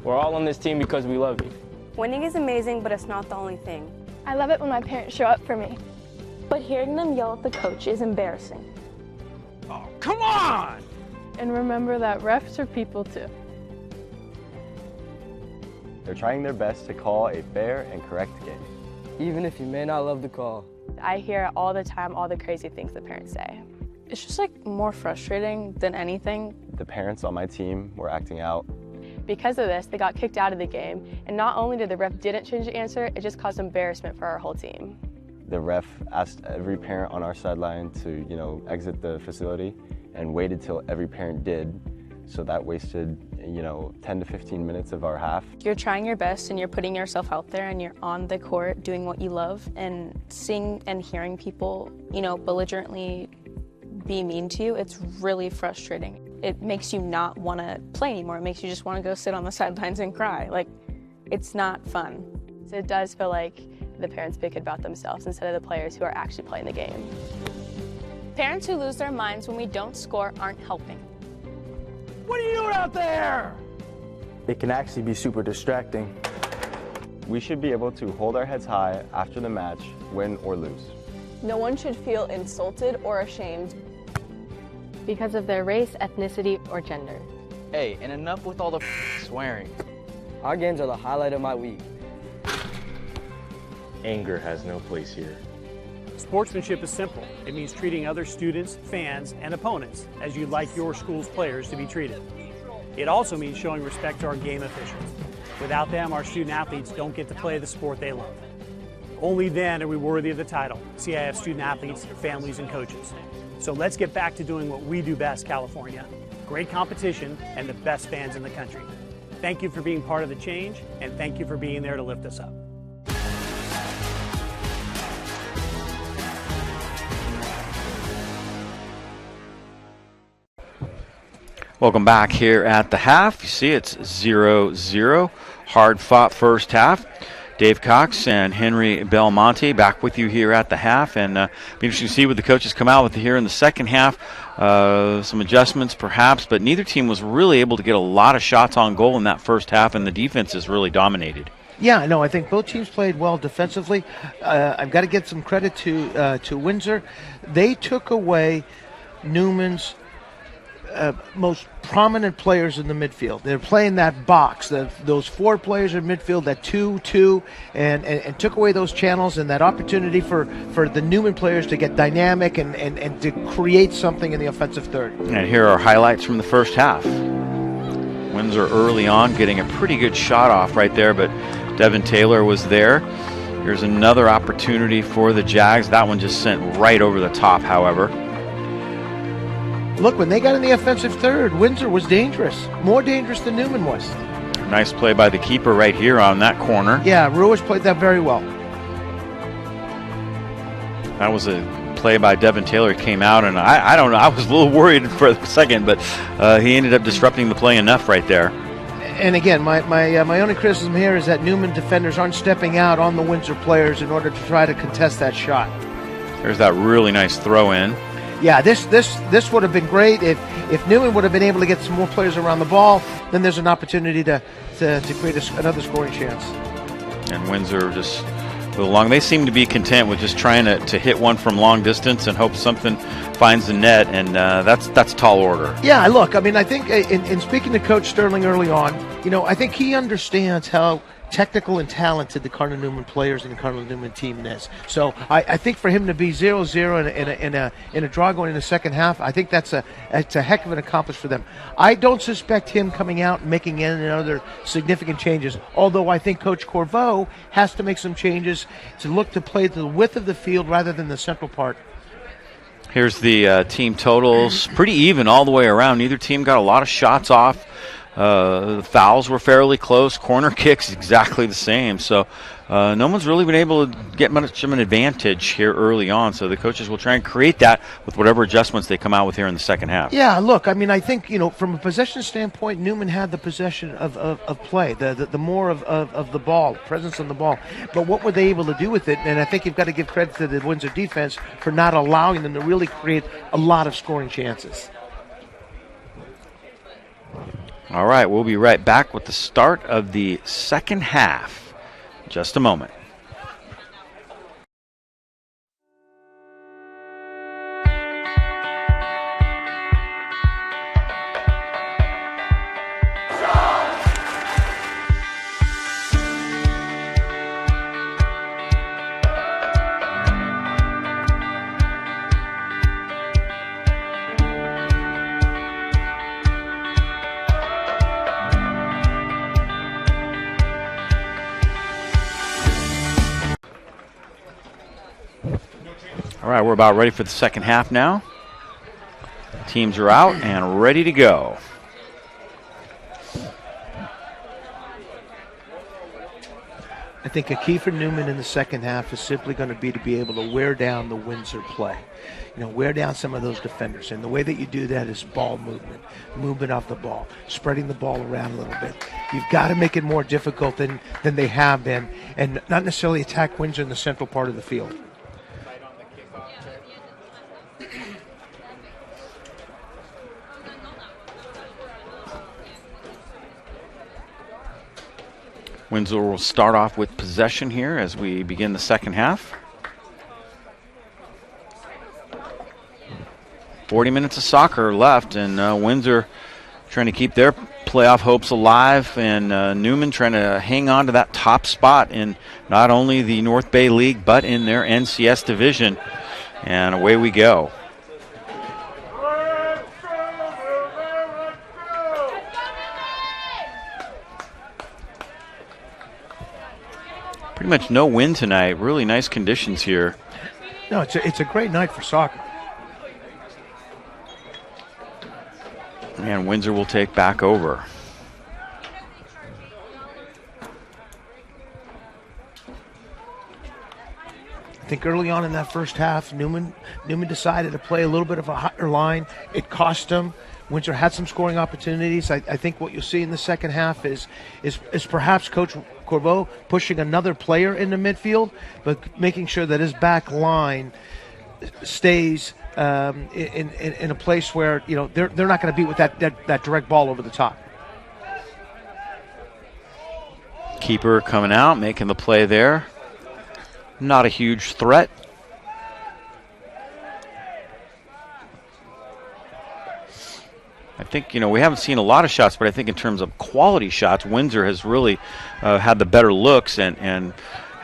We're all on this team because we love you. Winning is amazing, but it's not the only thing. I love it when my parents show up for me. But hearing them yell at the coach is embarrassing. Oh, come on! And remember that refs are people too. They're trying their best to call a fair and correct game. Even if you may not love the call. I hear all the time all the crazy things that parents say. It's just like more frustrating than anything. The parents on my team were acting out. Because of this, they got kicked out of the game, and not only did the ref didn't change the answer, it just caused embarrassment for our whole team. The ref asked every parent on our sideline to, exit the facility and waited till every parent did. So that wasted, 10 to 15 minutes of our half. You're trying your best and you're putting yourself out there and you're on the court doing what you love, and seeing and hearing people, belligerently be mean to you, it's really frustrating. It makes you not want to play anymore. It makes you just want to go sit on the sidelines and cry. Like, it's not fun. So it does feel like the parents pick it about themselves instead of the players who are actually playing the game. Parents who lose their minds when we don't score aren't helping. What are you doing out there? It can actually be super distracting. We should be able to hold our heads high after the match, win or lose. No one should feel insulted or ashamed because of their race, ethnicity, or gender. Hey, and enough with all the swearing. Our games are the highlight of my week. Anger has no place here. Sportsmanship is simple. It means treating other students, fans, and opponents as you'd like your school's players to be treated. It also means showing respect to our game officials. Without them, our student athletes don't get to play the sport they love. Only then are we worthy of the title, CIF student athletes, families, and coaches. So let's get back to doing what we do best, California. Great competition and the best fans in the country. Thank you for being part of the change, and thank you for being there to lift us up. Welcome back here at the half. You see it's 0-0. Hard-fought first half. Dave Cox and Henry Belmonte back with you here at the half, and be interesting to see what the coaches come out with here in the second half. Some adjustments perhaps, but neither team was really able to get a lot of shots on goal in that first half, and the defense is really dominated. Yeah, no, I think both teams played well defensively. I've got to give some credit to Windsor. They took away Newman's most prominent players in the midfield. They're playing that box, those four players in midfield, that 2-2, and took away those channels and that opportunity for the Newman players to get dynamic and to create something in the offensive third. And here are highlights from the first half. Windsor early on getting a pretty good shot off right there, but Devin Taylor was there. Here's another opportunity for the Jags. That one just sent right over the top, however. Look, when they got in the offensive third, Windsor was dangerous. More dangerous than Newman was. Nice play by the keeper right here on that corner. Yeah, Ruiz played that very well. That was a play by Devin Taylor. He came out, and I don't know. I was a little worried for a second, but he ended up disrupting the play enough right there. And again, my only criticism here is that Newman defenders aren't stepping out on the Windsor players in order to try to contest that shot. There's that really nice throw in. Yeah, this would have been great if Newman would have been able to get some more players around the ball. Then there's an opportunity to create another scoring chance. And Windsor just a little long. They seem to be content with just trying to hit one from long distance and hope something finds the net, and that's tall order. Yeah, look, I mean, I think in speaking to Coach Sterling early on, I think he understands how technical and talented the Cardinal Newman players and the Cardinal Newman team is. So I think for him to be 0-0 in a draw going in the second half, I think it's a heck of an accomplishment for them. I don't suspect him coming out and making any other significant changes, although I think Coach Corbeau has to make some changes to look to play to the width of the field rather than the central part. Here's the team totals. Pretty even all the way around. Neither team got a lot of shots off. The fouls were fairly close. Corner kicks exactly the same. So no one's really been able to get much of an advantage here early on. So the coaches will try and create that with whatever adjustments they come out with here in the second half. Yeah, look, I mean, I think, from a possession standpoint, Newman had the possession of play, the more of the ball, presence on the ball. But what were they able to do with it? And I think you've got to give credit to the Windsor defense for not allowing them to really create a lot of scoring chances. All right, we'll be right back with the start of the second half. Just a moment. All right, we're about ready for the second half now. Teams are out and ready to go. I think a key for Newman in the second half is simply going to be able to wear down the Windsor play. Wear down some of those defenders. And the way that you do that is ball movement off the ball, spreading the ball around a little bit. You've got to make it more difficult than they have been, and not necessarily attack Windsor in the central part of the field. Windsor will start off with possession here as we begin the second half. 40 minutes of soccer left, and Windsor trying to keep their playoff hopes alive, and Newman trying to hang on to that top spot in not only the North Bay League but in their NCS division. And away we go. Pretty much no wind tonight. Really nice conditions here. No, it's a great night for soccer. And Windsor will take back over. I think early on in that first half, Newman decided to play a little bit of a higher line. It cost them. Windsor had some scoring opportunities. I think what you'll see in the second half is perhaps Coach Corbeau pushing another player in the midfield, but making sure that his back line stays in a place where they're not going to beat with that direct ball over the top. Keeper coming out, making the play there. Not a huge threat. I think, we haven't seen a lot of shots, but I think in terms of quality shots, Windsor has really had the better looks and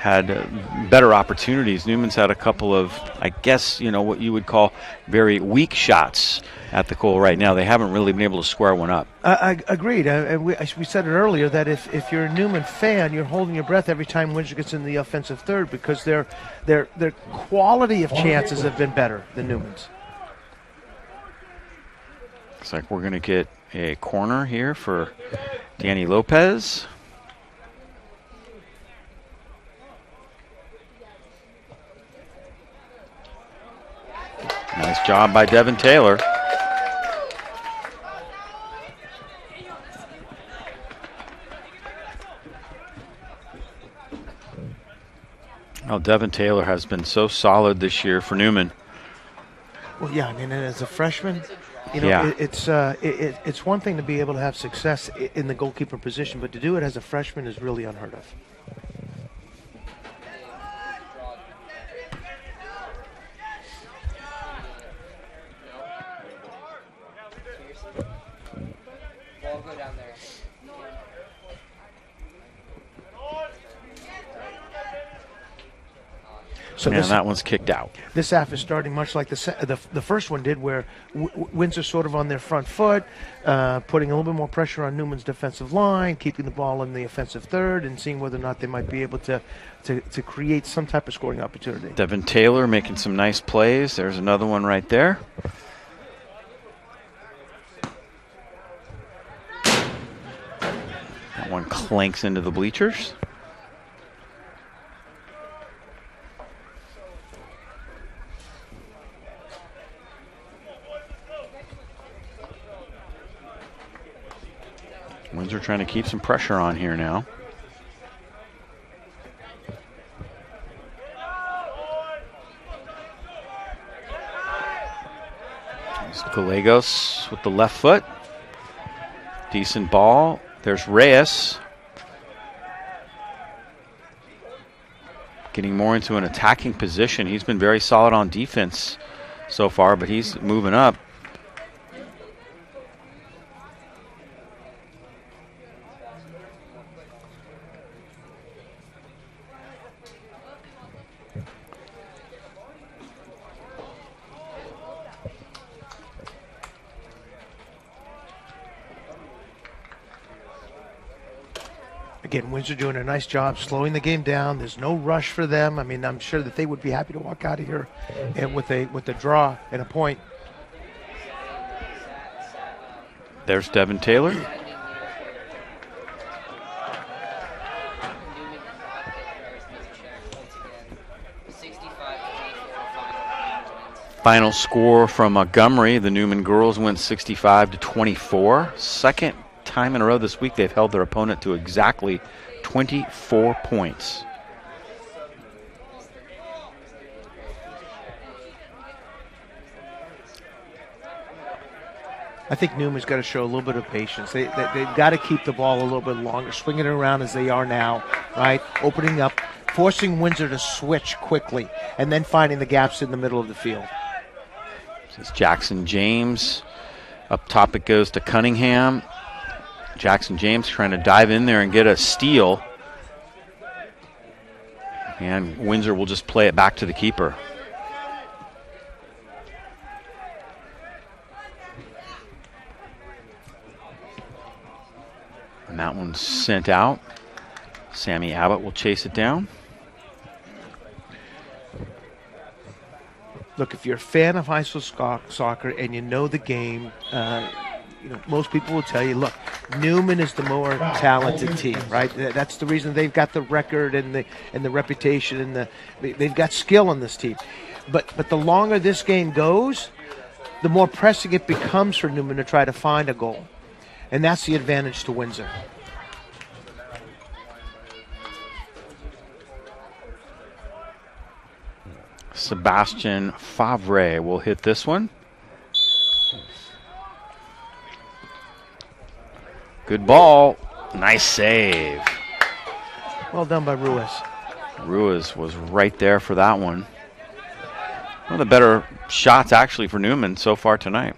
had better opportunities. Newman's had a couple of, I guess, what you would call very weak shots at the goal right now. They haven't really been able to square one up. Agreed. We said it earlier that if you're a Newman fan, you're holding your breath every time Windsor gets in the offensive third because their quality of chances have been better than Newman's. Looks like we're going to get a corner here for Danny Lopez. Nice job by Devin Taylor. Well, Devin Taylor has been so solid this year for Newman. Well, yeah, I mean, as a freshman, it's one thing to be able to have success in the goalkeeper position, but to do it as a freshman is really unheard of. So that one's kicked out. This half is starting much like the first one did, where Windsor sort of on their front foot, putting a little bit more pressure on Newman's defensive line, keeping the ball in the offensive third, and seeing whether or not they might be able to create some type of scoring opportunity. Devin Taylor making some nice plays. There's another one right there. That one clanks into the bleachers. Windsor trying to keep some pressure on here now. There's Gallegos with the left foot. Decent ball. There's Reyes. Getting more into an attacking position. He's been very solid on defense so far, but he's moving up. Again, Windsor doing a nice job slowing the game down. There's no rush for them. I mean, I'm sure that they would be happy to walk out of here and with a draw and a point. There's Devin Taylor. Final score from Montgomery. The Newman girls went 65-24. Second time in a row this week they've held their opponent to exactly 24 points. I think Newman's got to show a little bit of patience. They've got to keep the ball a little bit longer, swinging it around as they are now, right? Opening up, forcing Windsor to switch quickly, and then finding the gaps in the middle of the field. This is Jackson James. Up top it goes to Cunningham. Jackson James trying to dive in there and get a steal. And Windsor will just play it back to the keeper. And that one's sent out. Sammy Abbott will chase it down. Look, if you're a fan of high school soccer and you know the game, most people will tell you, look, Newman is the more talented team, right? That's the reason they've got the record and the reputation and they've got skill on this team. But the longer this game goes, the more pressing it becomes for Newman to try to find a goal. And that's the advantage to Windsor. Sebastian Favre will hit this one. Good ball. Nice save. Well done by Ruiz. Ruiz was right there for that one. One of the better shots actually for Newman so far tonight.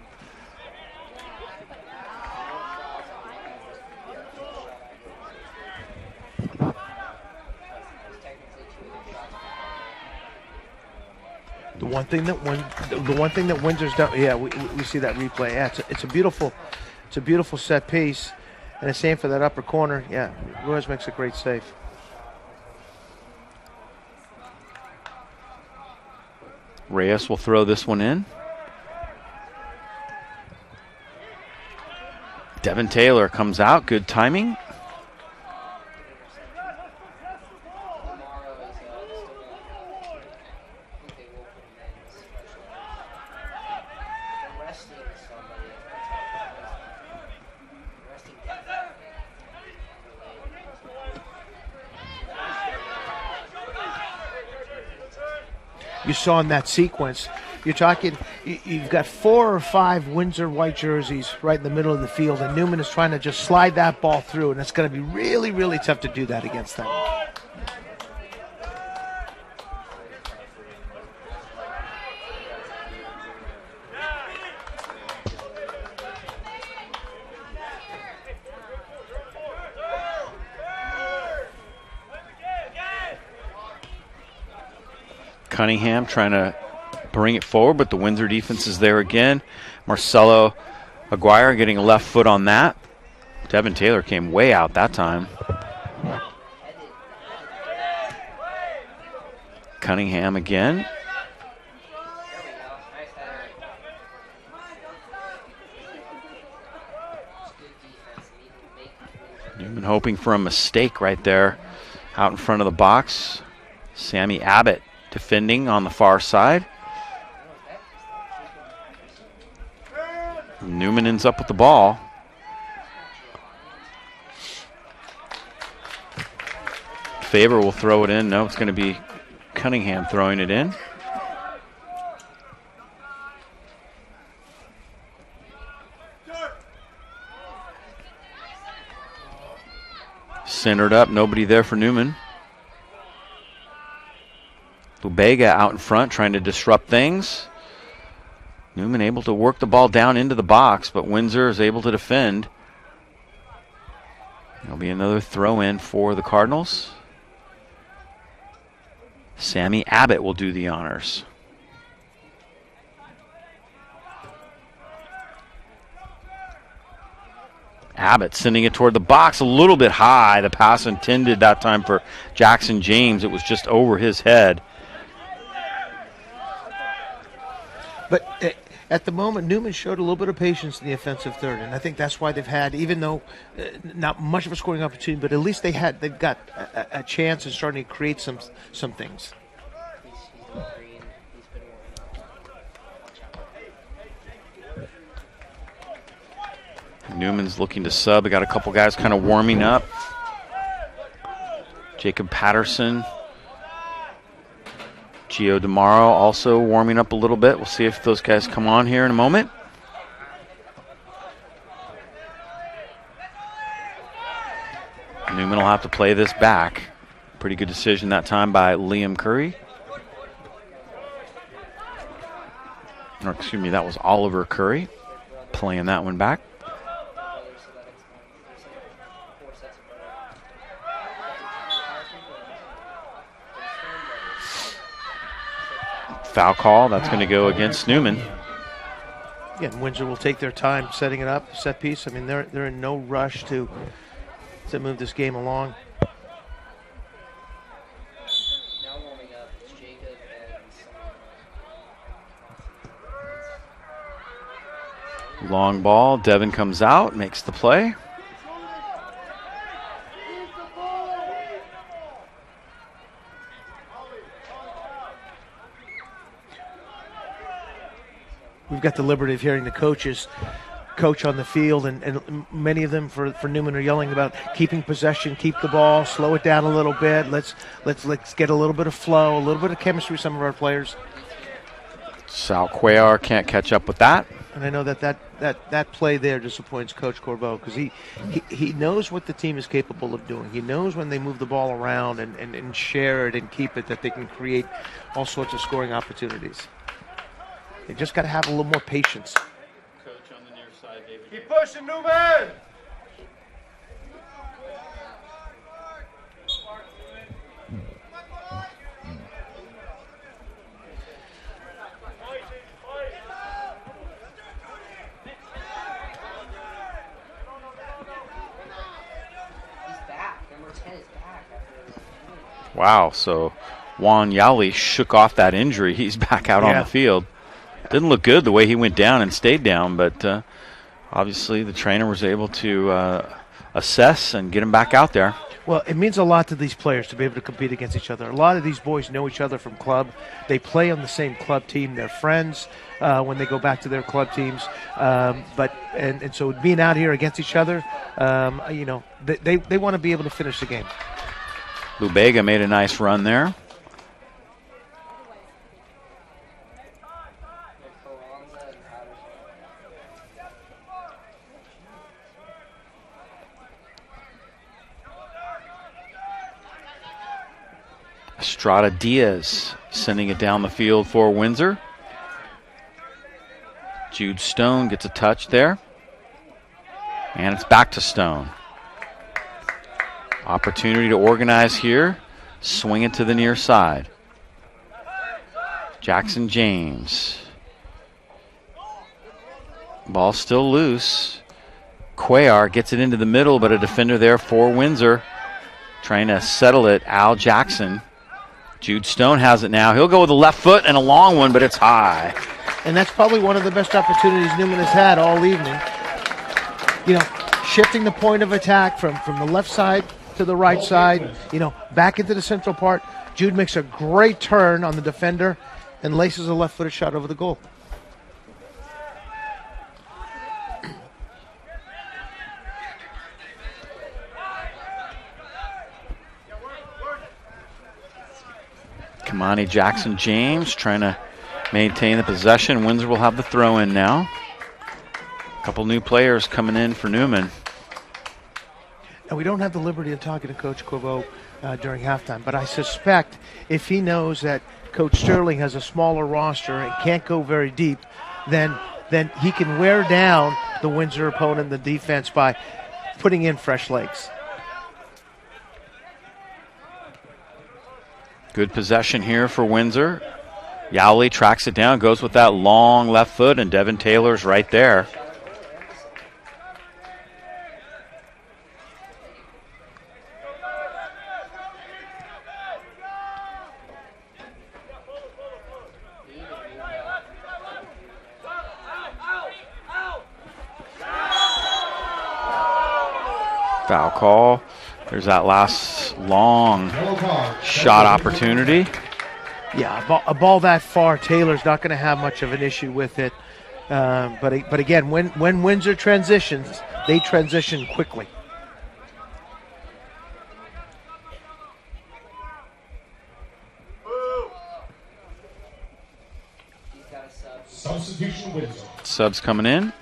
one thing that Windsor's done. Yeah, we see that replay. Yeah, it's a beautiful set piece, and the same for that upper corner. Yeah, Ruiz makes a great save. Reyes will throw this one in. Devin Taylor comes out. Good timing. You saw in that sequence, you're talking, you've got 4 or 5 Windsor white jerseys right in the middle of the field, and Newman is trying to just slide that ball through, and it's going to be really, really tough to do that against them. Cunningham trying to bring it forward, but the Windsor defense is there again. Marcelo Aguirre getting a left foot on that. Devin Taylor came way out that time. Cunningham again. Newman hoping for a mistake right there out in front of the box. Sammy Abbott defending on the far side. Newman ends up with the ball. Faber will throw it in. No, it's going to be Cunningham throwing it in. Centered up, nobody there for Newman. Lubega out in front trying to disrupt things. Newman able to work the ball down into the box, but Windsor is able to defend. There'll be another throw in for the Cardinals. Sammy Abbott will do the honors. Abbott sending it toward the box a little bit high. The pass intended that time for Jackson James. It was just over his head. But at the moment, Newman showed a little bit of patience in the offensive third, and I think that's why they've had, even though not much of a scoring opportunity, but at least they've got a chance of starting to create some things. Newman's looking to sub. They got a couple guys kind of warming up. Jacob Patterson. Gio DeMauro also warming up a little bit. We'll see if those guys come on here in a moment. Newman will have to play this back. Pretty good decision that time by Liam Curry. Or excuse me, that was Oliver Curry playing that one back. Foul call. That's going to go against Newman. Yeah, and Windsor will take their time setting it up, set piece. I mean, they're in no rush to move this game along. Long ball. Devin comes out, makes the play. We've got the liberty of hearing the coaches coach on the field, and many of them for Newman are yelling about keeping possession, keep the ball, slow it down a little bit. Let's get a little bit of flow, a little bit of chemistry with some of our players. Sal Cuellar can't catch up with that. And I know that play there disappoints Coach Corbeau because he knows what the team is capable of doing. He knows when they move the ball around and share it and keep it that they can create all sorts of scoring opportunities. They just got to have a little more patience. Coach on the near side, David. Keep pushing, Newman! Wow, so Juan Yali shook off that injury. He's back out on the field. Didn't look good the way he went down and stayed down, but obviously the trainer was able to assess and get him back out there. Well, it means a lot to these players to be able to compete against each other. A lot of these boys know each other from club. They play on the same club team. They're friends when they go back to their club teams. And so being out here against each other, they want to be able to finish the game. Lubega made a nice run there. Estrada Diaz sending it down the field for Windsor. Jude Stone gets a touch there. And it's back to Stone. Opportunity to organize here. Swing it to the near side. Jackson James. Ball still loose. Cuellar gets it into the middle, but a defender there for Windsor. Trying to settle it, Al Jackson. Jude Stone has it now. He'll go with the left foot and a long one, but it's high. And that's probably one of the best opportunities Newman has had all evening. Shifting the point of attack from the left side to the right side, back into the central part. Jude makes a great turn on the defender and laces a left-footed shot over the goal. Kamani Jackson James trying to maintain the possession. Windsor will have the throw in now. A couple new players coming in for Newman. And we don't have the liberty of talking to Coach Corbeau during halftime, but I suspect if he knows that Coach Sterling has a smaller roster and can't go very deep, then he can wear down the Windsor opponent, the defense, by putting in fresh legs. Good possession here for Windsor. Yowley tracks it down, goes with that long left foot, and Devin Taylor's right there. Foul call. There's that last long shot opportunity. Yeah, a ball that far, Taylor's not going to have much of an issue with it. But again, when Windsor transitions, they transition quickly. Substitution Windsor. Subs coming in.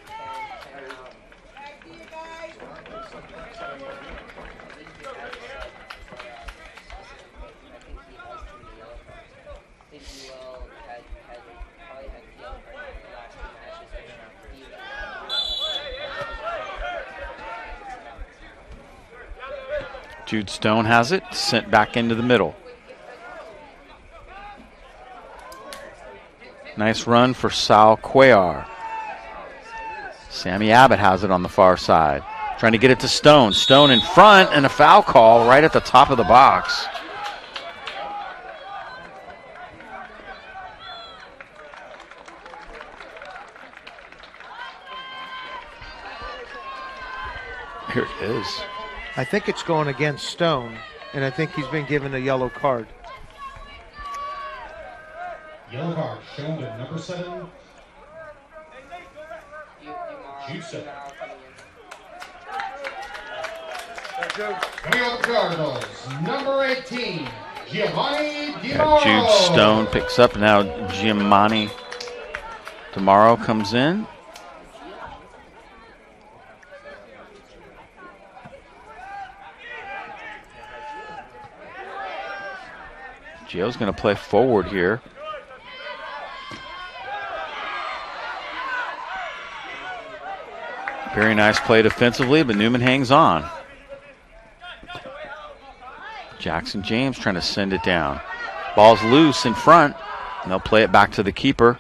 Jude Stone has it, sent back into the middle. Nice run for Sal Cuellar. Sammy Abbott has it on the far side. Trying to get it to Stone. Stone in front, and a foul call right at the top of the box. Here it is. I think it's going against Stone, and I think he's been given a yellow card. Yellow card shown to number 7. Jude Stone. Coming out the Cardinals, number 18, Giovanni DiMauro. Jude Stone picks up now. Giovanni DiMauro comes in. Gio's going to play forward here. Very nice play defensively, but Newman hangs on. Jackson James trying to send it down. Ball's loose in front, and they'll play it back to the keeper.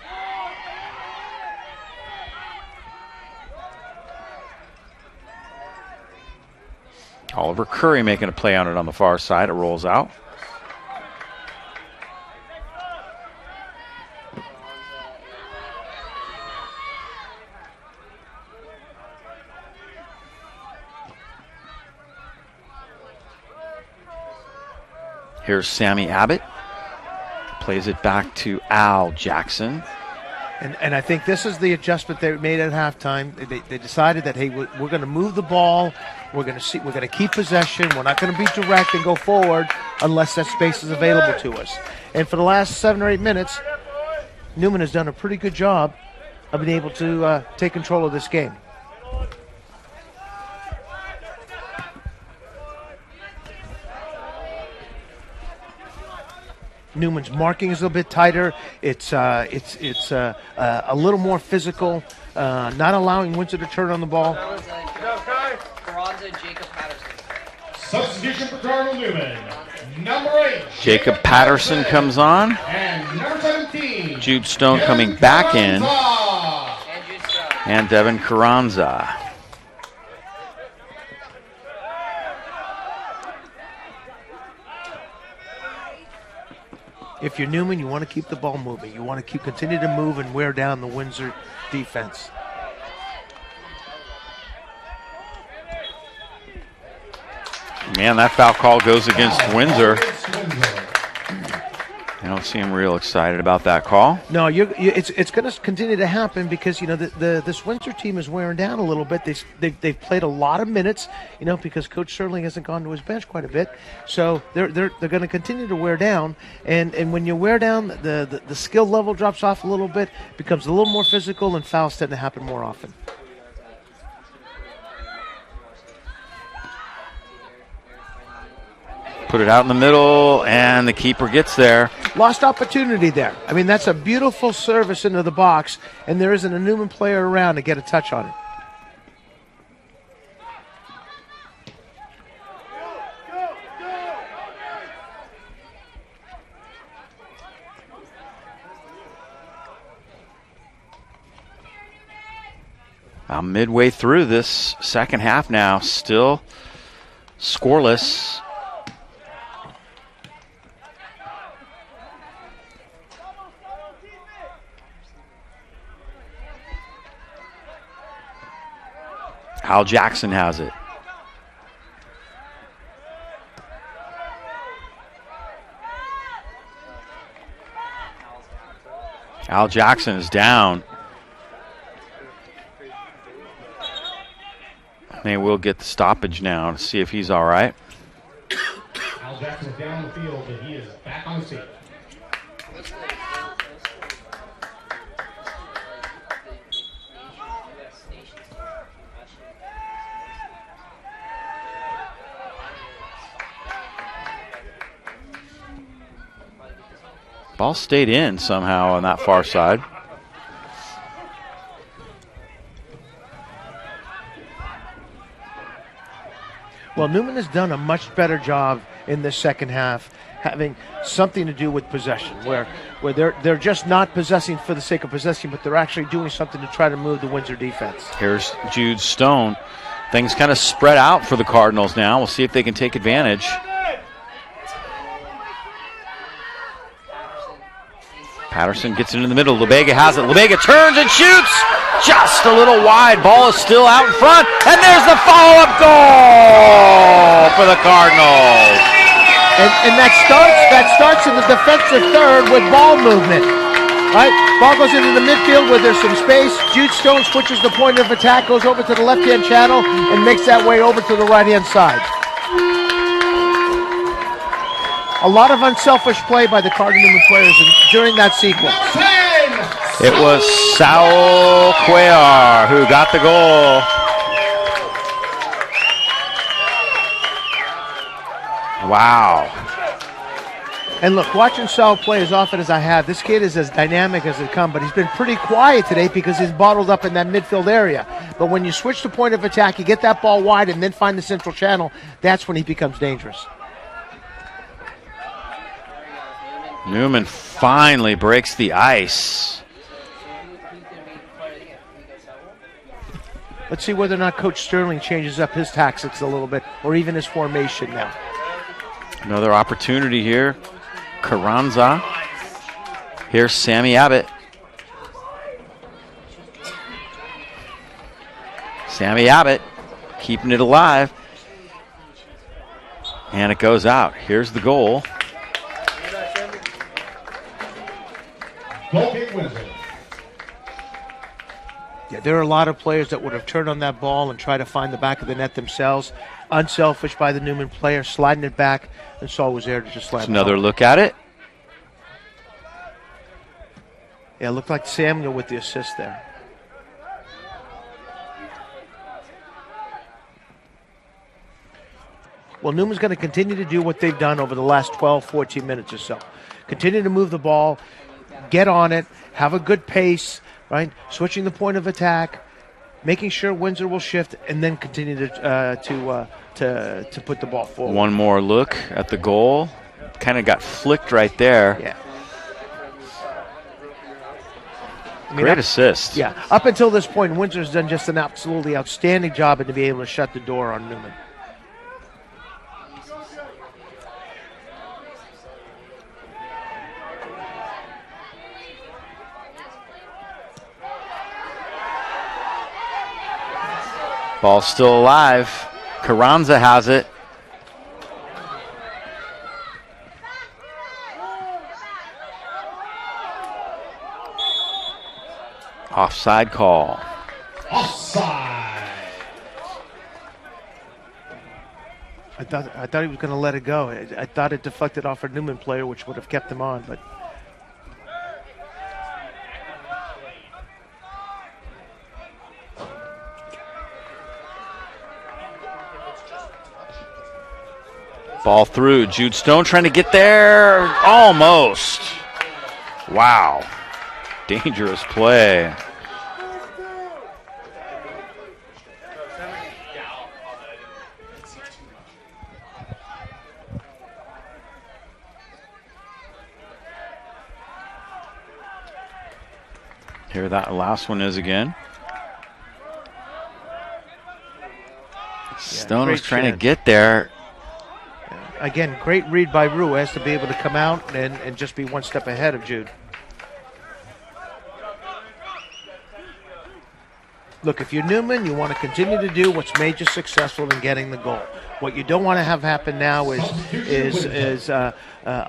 Oliver Curry making a play on it on the far side. It rolls out. Here's Sammy Abbott. Plays it back to Al Jackson. And I think this is the adjustment they made at halftime. They decided that, hey, we're going to move the ball. We're going to keep possession. We're not going to be direct and go forward unless that space is available to us. And for the last 7 or 8 minutes, Newman has done a pretty good job of being able to take control of this game. Newman's marking is a little bit tighter. It's a little more physical, not allowing Windsor to turn on the ball. Substitution for Cardinal Newman. Number 8. Jacob Patterson comes on. And number 17. Jude Stone coming back in. And Devin Carranza. If you're Newman, you want to keep the ball moving. You want to continue to move and wear down the Windsor defense. Man, that foul call goes against Windsor. I don't seem real excited about that call. No, it's going to continue to happen because this Windsor team is wearing down a little bit. They've played a lot of minutes, because Coach Sterling hasn't gone to his bench quite a bit. So they're going to continue to wear down, and when you wear down, the skill level drops off a little bit, becomes a little more physical, and fouls tend to happen more often. Put it out in the middle, and the keeper gets there. Lost opportunity there. I mean, that's a beautiful service into the box, and there isn't a Newman player around to get a touch on it. About midway through this second half now, still scoreless. Al Jackson has it. Al Jackson is down. They will get the stoppage now to see if he's all right. Al Jackson is down the field, but he is back on the field. Ball stayed in somehow on that far side. Well, Newman has done a much better job in this second half, having something to do with possession, where they're just not possessing for the sake of possessing, but they're actually doing something to try to move the Windsor defense. Here's Jude Stone. Things kind of spread out for the Cardinals now. We'll see if they can take advantage. Patterson gets it in the middle. LeBega has it. LeBega turns and shoots. Just a little wide. Ball is still out in front. And there's the follow-up goal for the Cardinals. And that starts in the defensive third with ball movement. Right? Ball goes into the midfield where there's some space. Jude Stone switches the point of attack, goes over to the left-hand channel, and makes that way over to the right-hand side. A lot of unselfish play by the Cardinal players during that sequence. It was Saul Cuellar who got the goal. Wow. And look, watching Saul play as often as I have, this kid is as dynamic as it comes, but he's been pretty quiet today because he's bottled up in that midfield area. But when you switch the point of attack, you get that ball wide and then find the central channel, that's when he becomes dangerous. Newman finally breaks the ice. Let's see whether or not Coach Sterling changes up his tactics a little bit, or even his formation now. Another opportunity here. Carranza. Here's Sammy Abbott. Sammy Abbott keeping it alive. And it goes out. Here's the goal. Goal kick Windsor. Yeah, there are a lot of players that would have turned on that ball and tried to find the back of the net themselves. Unselfish by the Newman player, sliding it back, and Saul was there to just slide it. Another look at it. Yeah, it looked like Samuel with the assist there. Well, Newman's going to continue to do what they've done over the last 12, 14 minutes or so. Continue to move the ball, get on it, have a good pace, right? Switching the point of attack, making sure Windsor will shift, and then continue to put the ball forward. One more look at the goal. Kind of got flicked right there. Yeah. Great assist. Yeah. Up until this point, Windsor's done just an absolutely outstanding job to be able to shut the door on Newman. Ball's still alive. Carranza has it. Offside call. Offside. I thought he was going to let it go. I thought it deflected off a Newman player, which would have kept him on, but. Ball through. Jude Stone trying to get there. Almost. Wow. Dangerous play. Here that last one is again. Stone was trying to get there. Again, great read by Ruiz to be able to come out and just be one step ahead of Jude. Look, if you're Newman, you want to continue to do what's made you successful in getting the goal. What you don't want to have happen now is a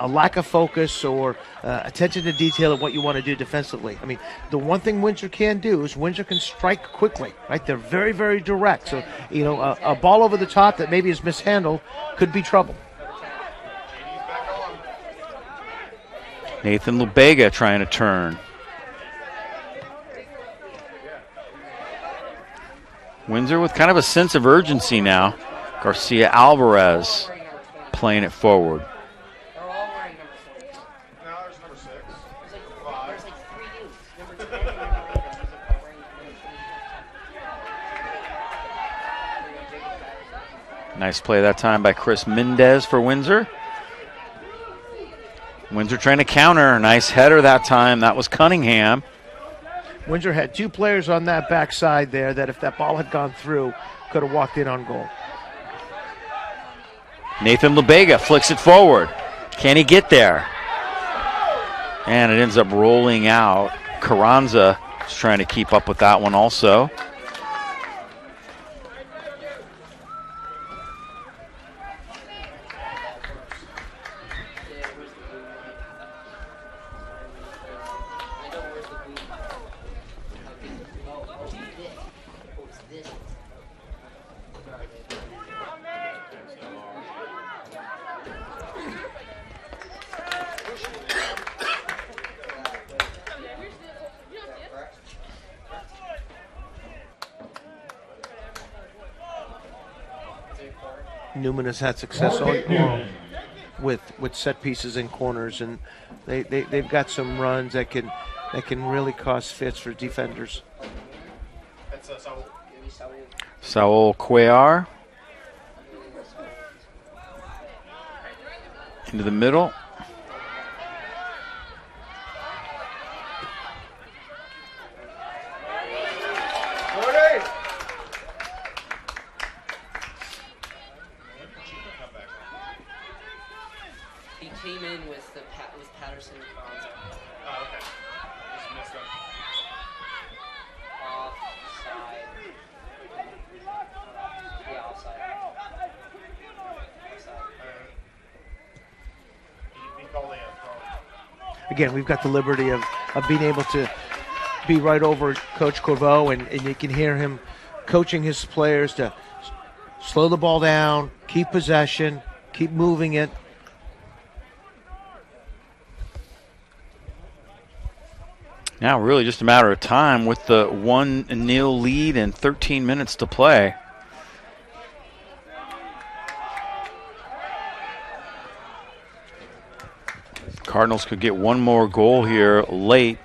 lack of focus or attention to detail of what you want to do defensively. I mean, the one thing Windsor can do is Windsor can strike quickly, right? They're very, very direct. So, you know, a ball over the top that maybe is mishandled could be trouble. Nathan Lubega trying to turn. Windsor with kind of a sense of urgency now. Garcia Alvarez playing it forward. Nice play that time by Chris Mendez for Windsor. Windsor trying to counter. Nice header that time. That was Cunningham. Windsor had two players on that backside there that if that ball had gone through, could have walked in on goal. Nathan Lubega flicks it forward. Can he get there? And it ends up rolling out. Carranza is trying to keep up with that one also. Newman has had success all along with set pieces and corners, and they've got some runs that can really cause fits for defenders. Saul Cuellar into the middle. Again, we've got the liberty of of being able to be right over Coach Corveau, and you can hear him coaching his players to slow the ball down, keep possession, keep moving it. Now really just a matter of time with the 1-0 lead and 13 minutes to play. Cardinals could get one more goal here late.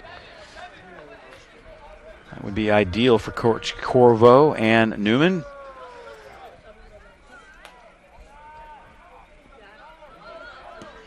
That would be ideal for Coach Corveau and Newman.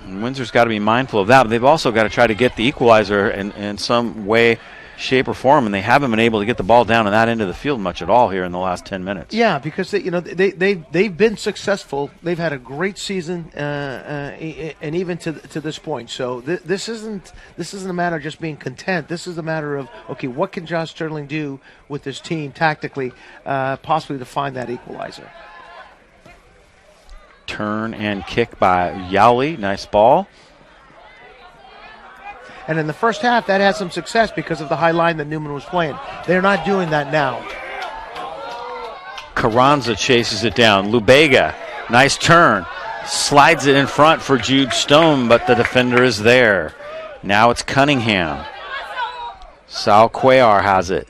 And Windsor's got to be mindful of that, but they've also got to try to get the equalizer in some way, shape, or form, and they haven't been able to get the ball down in that end of the field much at all here in the last 10 minutes. Yeah, because they've been successful. They've had a great season, and even to this point. So this isn't a matter of just being content. This is a matter of, okay, what can Josh Sterling do with this team tactically, possibly to find that equalizer. Turn and kick by Yali. Nice ball. And in the first half, that had some success because of the high line that Newman was playing. They're not doing that now. Carranza chases it down. Lubega, nice turn. Slides it in front for Jude Stone, but the defender is there. Now it's Cunningham. Saul Cuellar has it.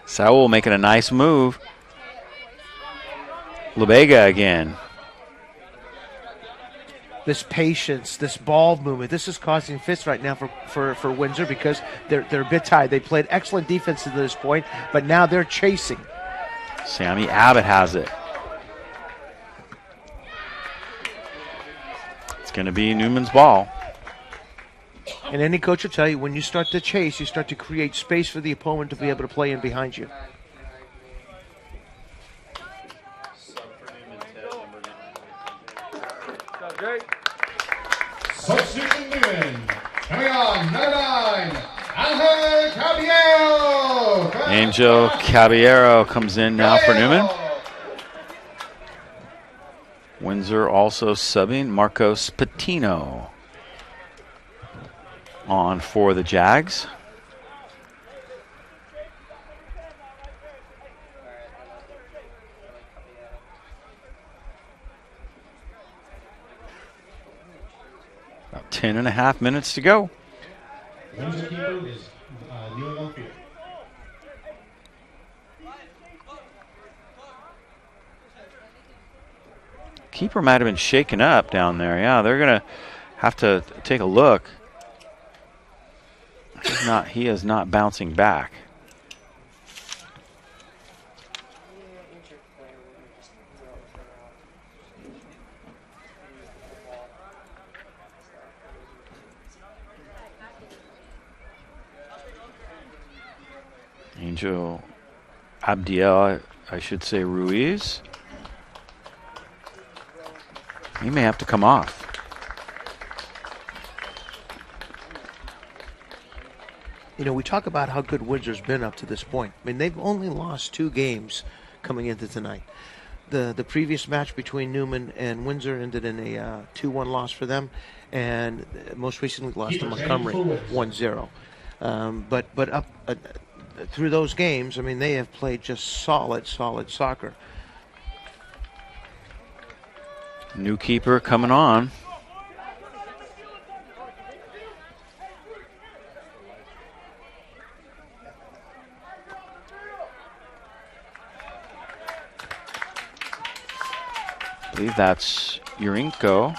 Saul making a nice move. Lubega again. This patience, this ball movement, this is causing fits right now for Windsor because they're a bit tired. They played excellent defense to this point, but now they're chasing. Sammy Abbott has it. It's going to be Newman's ball. And any coach will tell you, when you start to chase, you start to create space for the opponent to be able to play in behind you. Substitution Newman. Coming on, number 9, Angel Caballero. Angel Caballero comes in now for Newman. Windsor also subbing Marcos Patino on for the Jags. About 10.5 minutes to go. Windsor keeper is kneeling on field. Keeper might have been shaken up down there. Yeah, they're going to have to take a look. He is not bouncing back. Angel Abdiel, I should say Ruiz. He may have to come off. You know, we talk about how good Windsor's been up to this point. I mean, they've only lost 2 games coming into tonight. The previous match between Newman and Windsor ended in a 2-1 loss for them, and most recently lost to Montgomery 1-0. But up through those games, I mean, they have played just solid soccer. New keeper coming on. I believe that's Urinko.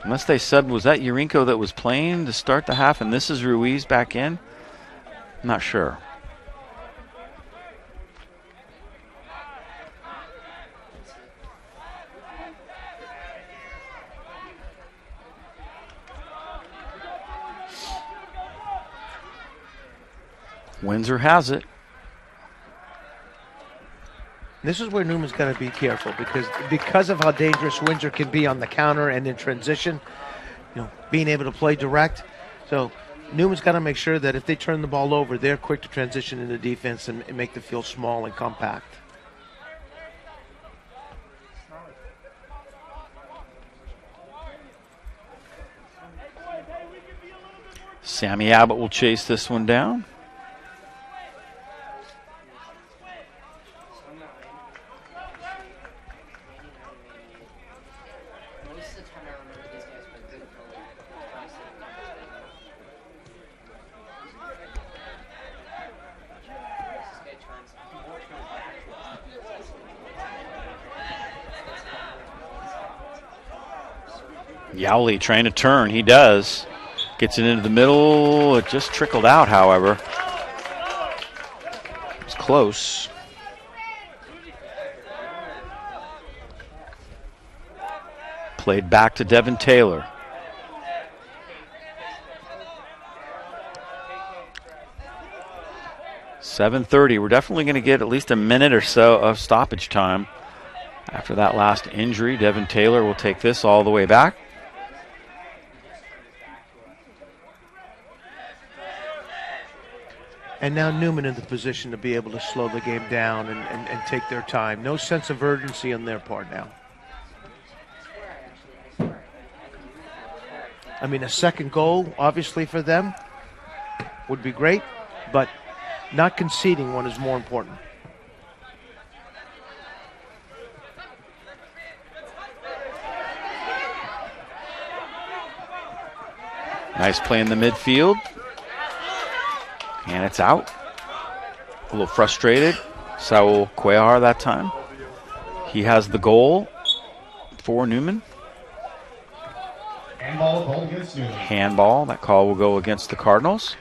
Unless they said, was that Urinko that was playing to start the half and this is Ruiz back in? I'm not sure. Windsor has it. This is where Newman's got to be careful because of how dangerous Windsor can be on the counter and in transition, you know, being able to play direct. So Newman's got to make sure that if they turn the ball over, they're quick to transition into defense and make the field small and compact. Sammy Abbott will chase this one down. Yowley trying to turn. He does. Gets it into the middle. It just trickled out, however. It's close. Played back to Devin Taylor. .730. We're definitely going to get at least a minute or so of stoppage time. After that last injury, Devin Taylor will take this all the way back. And now Newman in the position to be able to slow the game down and take their time. No sense of urgency on their part now. I mean, a second goal, obviously, for them would be great, but not conceding one is more important. Nice play in the midfield. And it's out. A little frustrated. Saul Cuellar that time. He has the goal for Newman. Handball goal against Newman. Handball. That call will go against the Cardinals.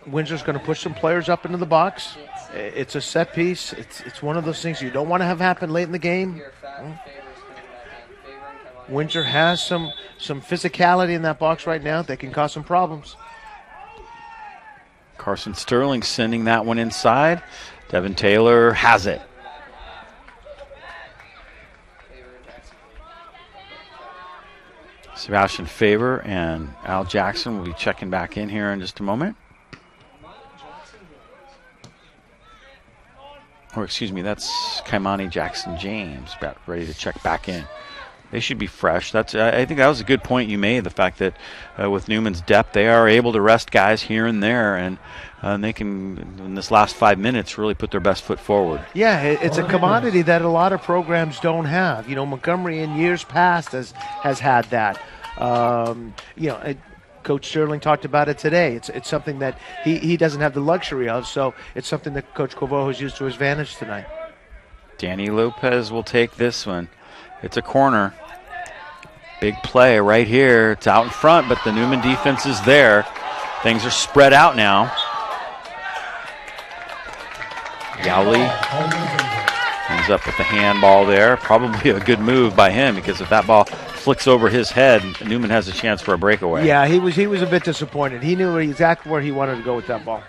Windsor's going to push some players up into the box. It's a set piece. It's one of those things you don't want to have happen late in the game. Windsor has some physicality in that box right now that can cause some problems. Carson Sterling sending that one inside. Devin Taylor has it. Sebastian Faber and Al Jackson will be checking back in here in just a moment. Or excuse me, that's Kaimani Jackson James about ready to check back in. They should be fresh. I think that was a good point you made, the fact that with Newman's depth, they are able to rest guys here and there, and they can, in this last 5 minutes, really put their best foot forward. Yeah, it's a commodity that a lot of programs don't have. You know, Montgomery in years past has had that. Coach Sterling talked about it today. It's something that he doesn't have the luxury of, so it's something that Coach Covo has used to his advantage tonight. Danny Lopez will take this one. It's a corner. Big play right here. It's out in front, but the Newman defense is there. Things are spread out now. Yowley ends up with the handball there. Probably a good move by him, because if that ball flicks over his head, Newman has a chance for a breakaway. Yeah, he was a bit disappointed. He knew exactly where he wanted to go with that ball.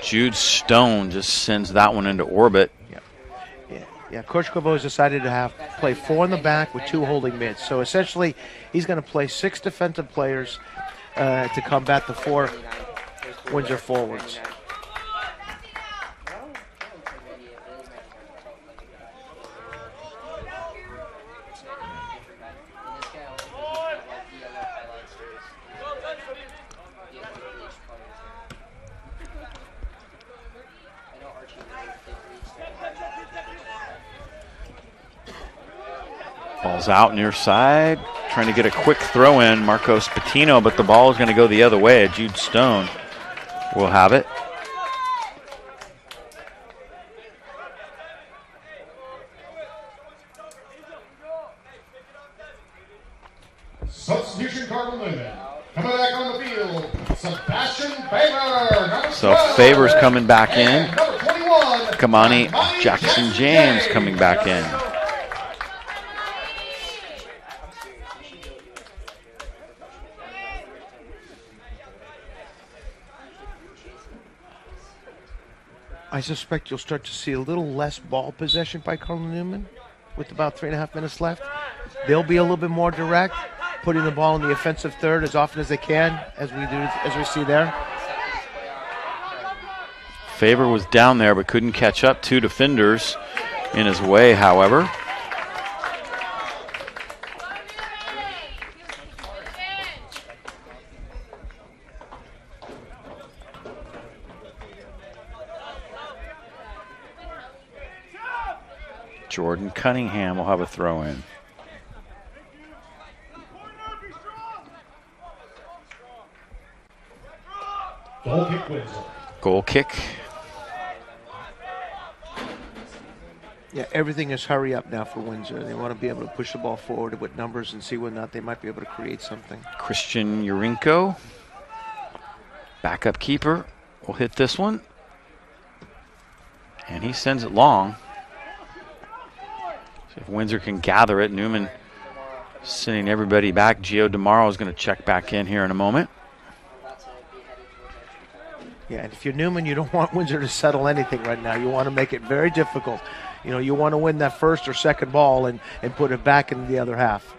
Jude Stone just sends that one into orbit. Yeah, Coach Covo has decided to play 4 in the back with 2 holding mids. So essentially, he's going to play 6 defensive players to combat the 4 Windsor forwards. Ball's out near side, trying to get a quick throw in, Marcos Patino, but the ball is going to go the other way. Jude Stone will have it. Substitution Cardinal Newman. Coming back on the field, Sebastian Faber. So Faber's coming back in. Number 21, Kamani Jackson James coming back in. I suspect you'll start to see a little less ball possession by Cardinal Newman with about 3.5 minutes left. they'll be a little bit more direct, putting the ball in the offensive third as often as they can, as we see there. Faber was down there but couldn't catch up. 2 defenders in his way, however. Jordan Cunningham will have a throw in. Goal kick, Windsor. Goal kick. Yeah, everything is hurry up now for Windsor. They want to be able to push the ball forward with numbers and see whether or not they might be able to create something. Christian Urinko, backup keeper, will hit this one. And he sends it long. So if Windsor can gather it, Newman sending everybody back. Gio DeMauro is going to check back in here in a moment. Yeah, and if you're Newman, you don't want Windsor to settle anything right now. You want to make it very difficult. You know, you want to win that first or second ball and put it back in the other half.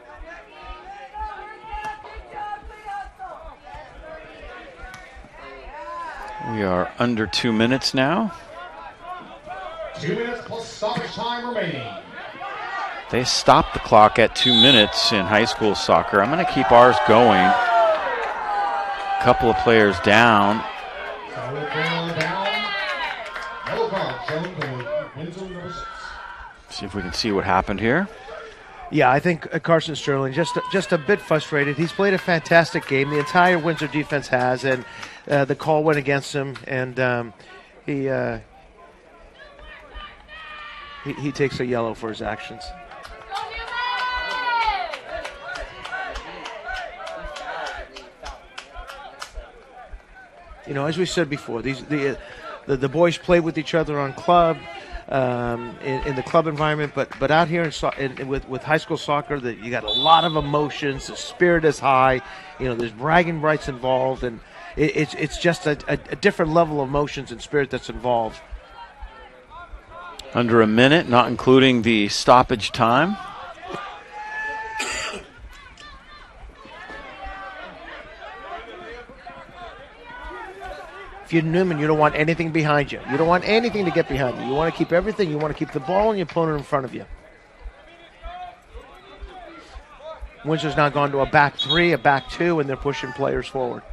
We are under 2 minutes now. 2 minutes plus stoppage time remaining. They stopped the clock at 2 minutes in high school soccer. I'm going to keep ours going. A couple of players down. See if we can see what happened here. Yeah, I think Carson Sterling just a bit frustrated. He's played a fantastic game. The entire Windsor defense has, and the call went against him, and he takes a yellow for his actions. You know, as we said before, the boys play with each other on club. In the club environment, but out here with high school soccer, you got a lot of emotions. The spirit is high. You know, there's bragging rights involved, and it's just a different level of emotions and spirit that's involved. Under a minute, not including the stoppage time. If you're Newman, you don't want anything behind you. You don't want anything to get behind you. You want to keep everything. You want to keep the ball and your opponent in front of you. Windsor's now gone to a back 3, a back 2, and they're pushing players forward.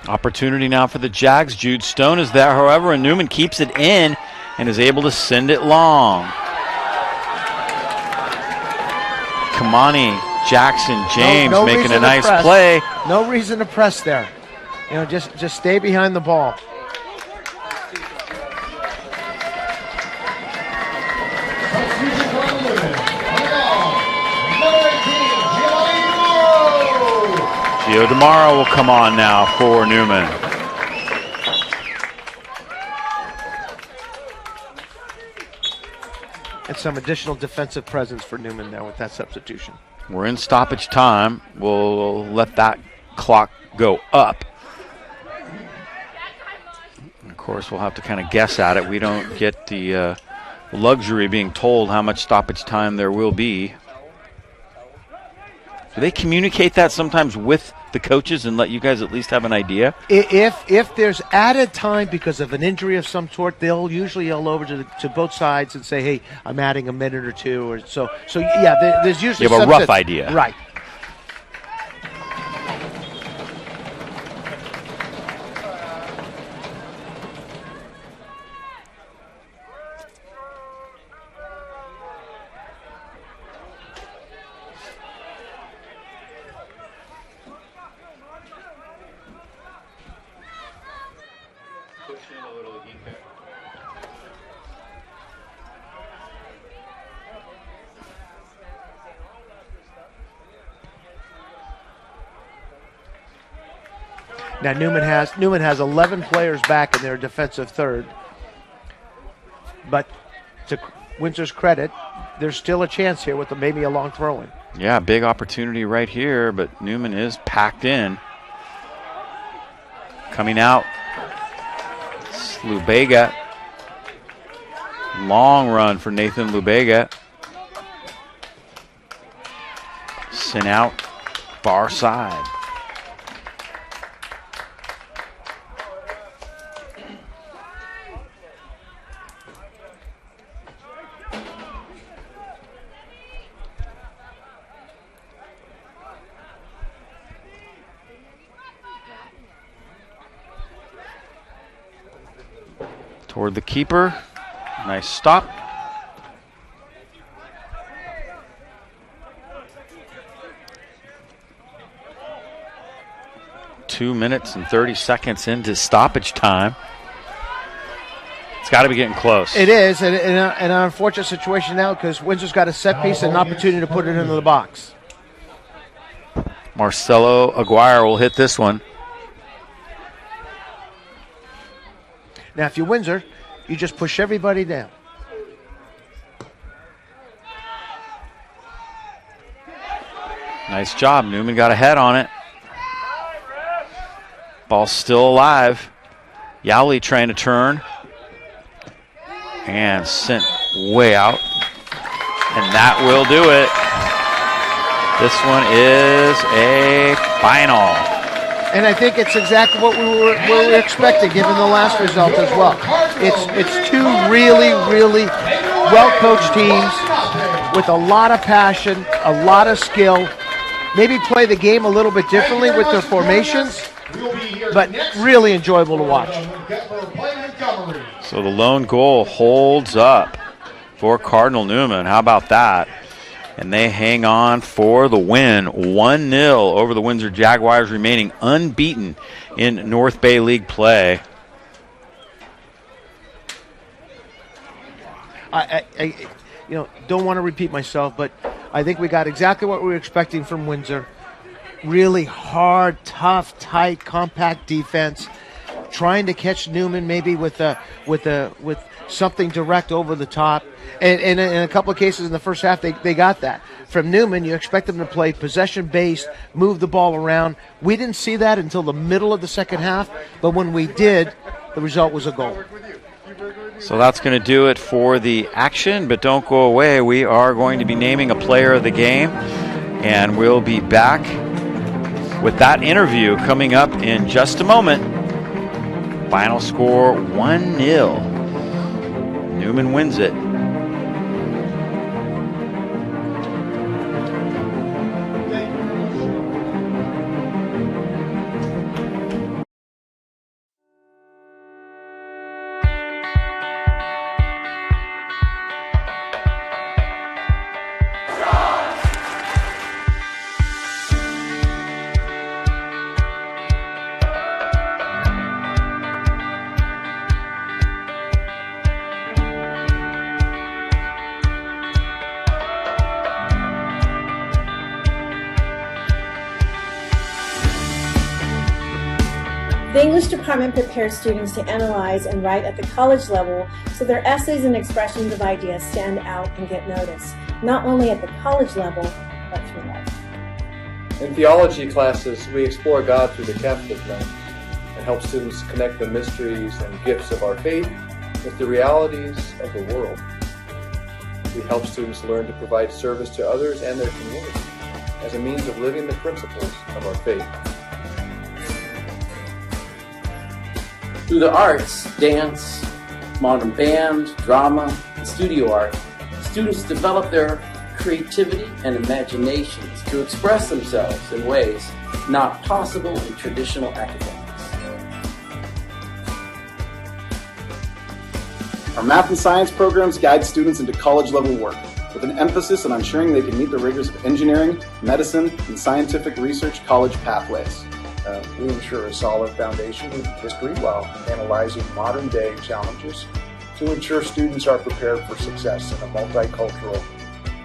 Opportunity now for the Jags. Jude Stone is there, however, and Newman keeps it in and is able to send it long. Kamani, Jackson, James making a nice play. No reason to press there. You know, just stay behind the ball. Gio DeMauro will come on now for Newman. And some additional defensive presence for Newman there with that substitution. We're in stoppage time. We'll let that clock go up. And of course, we'll have to kind of guess at it. We don't get the luxury of being told how much stoppage time there will be. Do they communicate that sometimes with the coaches and let you guys at least have an idea? If there's added time because of an injury of some sort, they'll usually yell over to both sides and say, "Hey, I'm adding a minute or two," or so. So yeah, there's usually you have a rough idea, right? Now Newman has 11 players back in their defensive third, but to Windsor's credit, there's still a chance here with maybe a long throw-in. Yeah, big opportunity right here, but Newman is packed in. Coming out, Lubega. Long run for Nathan Lubega. Sent out far side. Toward the keeper. Nice stop. Two minutes and 30 seconds into stoppage time. It's got to be getting close. It is, and an unfortunate situation now because Windsor's got a set piece and an opportunity to put it into the box. Marcelo Aguirre will hit this one. Now, if you're Windsor, you just push everybody down. Nice job. Newman got a head on it. Ball's still alive. Yowley trying to turn. And sent way out. And that will do it. This one is a final. And I think it's exactly what we were expecting, given the last result as well. It's two really, really well-coached teams with a lot of passion, a lot of skill. Maybe play the game a little bit differently with their formations, but really enjoyable to watch. So the lone goal holds up for Cardinal Newman. How about that? And they hang on for the win, 1-0 over the Windsor Jaguars, remaining unbeaten in North Bay League play. I don't want to repeat myself, but I think we got exactly what we were expecting from Windsor. Really hard, tough, tight, compact defense, trying to catch Newman maybe with something direct over the top. And in a couple of cases in the first half, they got that. From Newman, you expect them to play possession-based, move the ball around. We didn't see that until the middle of the second half, but when we did, the result was a goal. So that's going to do it for the action, but don't go away. We are going to be naming a player of the game, and we'll be back with that interview coming up in just a moment. Final score 1-0. Newman wins it. The English department prepares students to analyze and write at the college level so their essays and expressions of ideas stand out and get noticed, not only at the college level, but through life. In theology classes, we explore God through the Catholic lens and help students connect the mysteries and gifts of our faith with the realities of the world. We help students learn to provide service to others and their community as a means of living the principles of our faith. Through the arts, dance, modern band, drama, and studio art, students develop their creativity and imaginations to express themselves in ways not possible in traditional academics. Our math and science programs guide students into college-level work, with an emphasis on ensuring they can meet the rigors of engineering, medicine, and scientific research college pathways. We ensure a solid foundation in history while analyzing modern-day challenges to ensure students are prepared for success in a multicultural,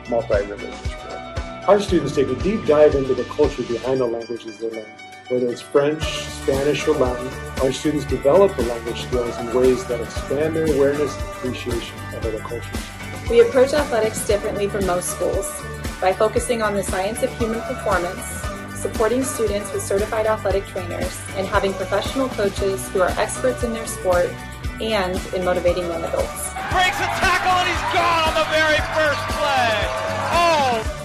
multi-religious world. Our students take a deep dive into the culture behind the languages they learn. Whether it's French, Spanish, or Latin, our students develop the language skills in ways that expand their awareness and appreciation of other cultures. We approach athletics differently from most schools by focusing on the science of human performance, supporting students with certified athletic trainers, and having professional coaches who are experts in their sport and in motivating young adults. Breaks a tackle and he's gone on the very first play. Oh!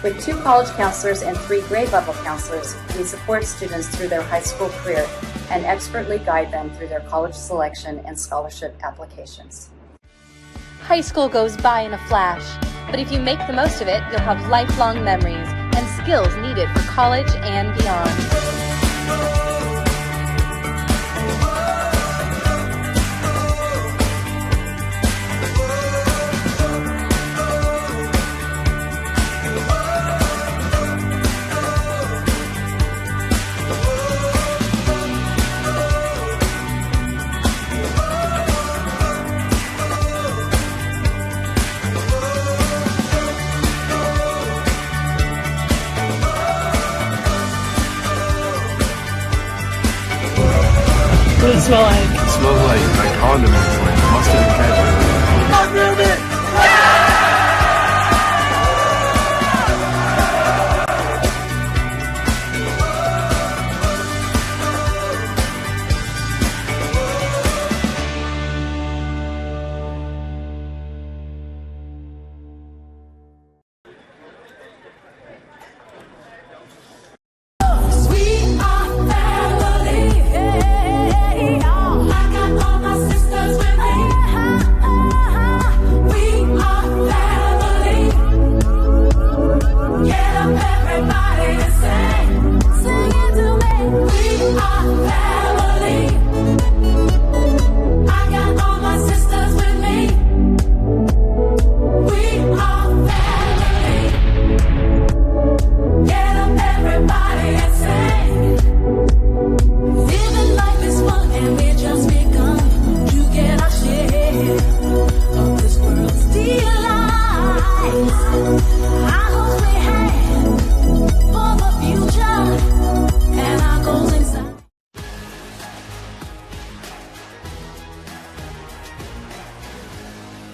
With 2 college counselors and 3 grade level counselors, we support students through their high school career and expertly guide them through their college selection and scholarship applications. High school goes by in a flash, but if you make the most of it, you'll have lifelong memories and skills needed for college and beyond. What does it smell like? It smells like condiments, like mustard and ketchup.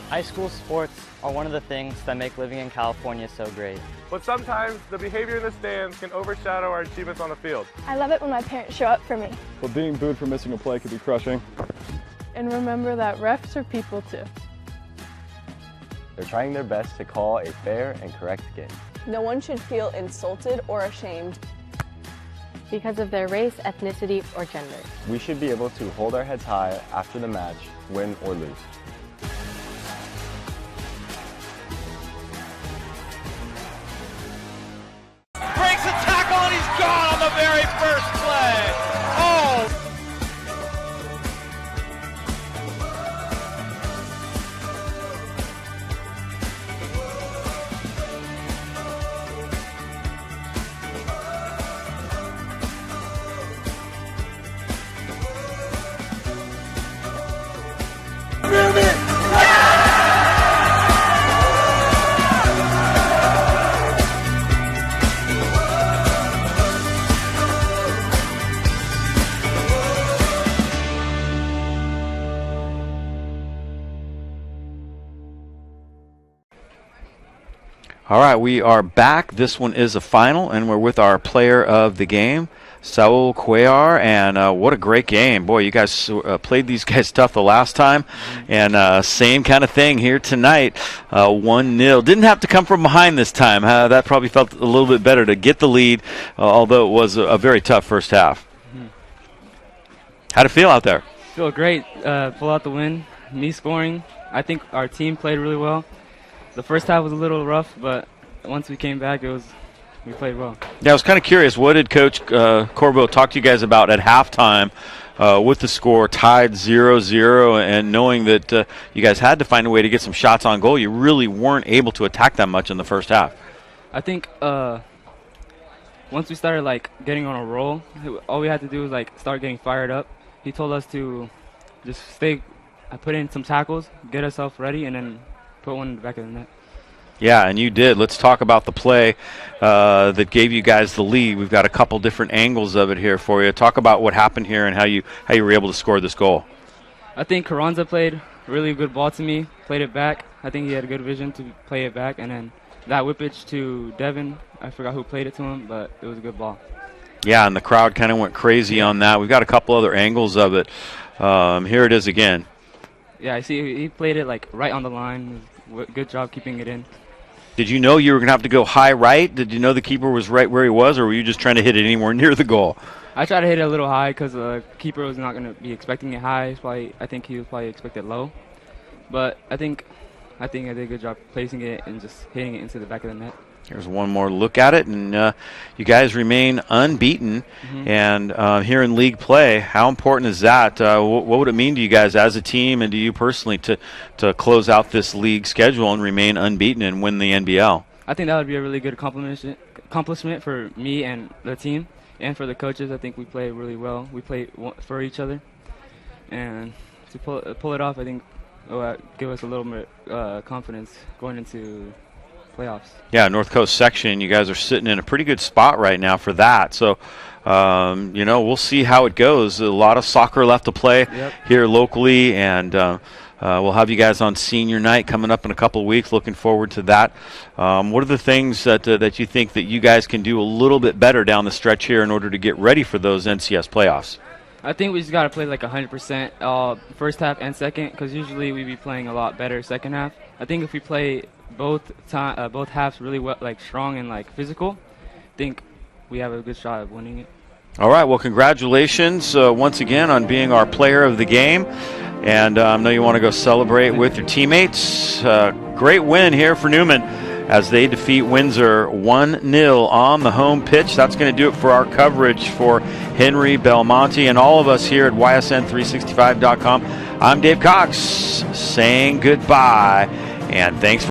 High school sports are one of the things that make living in California so great. But sometimes the behavior in the stands can overshadow our achievements on the field. I love it when my parents show up for me. But being booed for missing a play could be crushing. And remember that refs are people too. They're trying their best to call a fair and correct game. No one should feel insulted or ashamed because of their race, ethnicity, or gender. We should be able to hold our heads high after the match, win or lose. Breaks a tackle and he's gone on the very first play. Oh! All right, we are back. This one is a final, and we're with our player of the game, Saul Cuellar, and what a great game. Boy, you guys played these guys tough the last time, and same kind of thing here tonight, 1-0. Didn't have to come from behind this time. That probably felt a little bit better to get the lead, although it was a very tough first half. How'd it feel out there? Feel great. Pull out the win. Me scoring. I think our team played really well. The first half was a little rough, but once we came back, we played well. Yeah, I was kind of curious, what did Coach Corbo talk to you guys about at halftime with the score tied 0-0 and knowing that you guys had to find a way to get some shots on goal? You really weren't able to attack that much in the first half. I think once we started getting on a roll, all we had to do was start getting fired up. He told us to just put in some tackles, get ourselves ready, and then put one in the back of the net. Yeah, and you did. Let's talk about the play that gave you guys the lead. We've got a couple different angles of it here for you. Talk about what happened here and how you were able to score this goal. I think Carranza played really good ball to me, played it back. I think he had a good vision to play it back, and then that whippage to Devin, I forgot who played it to him, but it was a good ball. Yeah, and the crowd kind of went crazy on that. We've got a couple other angles of it. Here it is again. Yeah, I see he played it like right on the line. Good job keeping it in. Did you know you were going to have to go high right? Did you know the keeper was right where he was, or were you just trying to hit it anywhere near the goal? I tried to hit it a little high because the keeper was not going to be expecting it high. I think he was probably expected low. But I think I did a good job placing it and just hitting it into the back of the net. Here's one more look at it, and you guys remain unbeaten. And here in league play, how important is that? What would it mean to you guys as a team and to you personally to close out this league schedule and remain unbeaten and win the NBL? I think that would be a really good accomplishment for me and the team and for the coaches. I think we play really well. We play for each other. And to pull it off, I think will give us a little bit confidence going into playoffs. Yeah, North Coast section, you guys are sitting in a pretty good spot right now for that. So, we'll see how it goes. A lot of soccer left to play here locally, and we'll have you guys on senior night coming up in a couple of weeks. Looking forward to that. What are the things that you think that you guys can do a little bit better down the stretch here in order to get ready for those NCS playoffs? I think we just got to play like 100% first half and second, because usually we be playing a lot better second half. I think if we play both halves really well, like strong and like physical, I think we have a good shot of winning it. All right, well, congratulations once again on being our player of the game. And I know you want to go celebrate with your teammates. Great win here for Newman as they defeat Windsor 1-0 on the home pitch. That's going to do it for our coverage for Henry Belmonte and all of us here at YSN365.com. I'm Dave Cox saying goodbye, and thanks for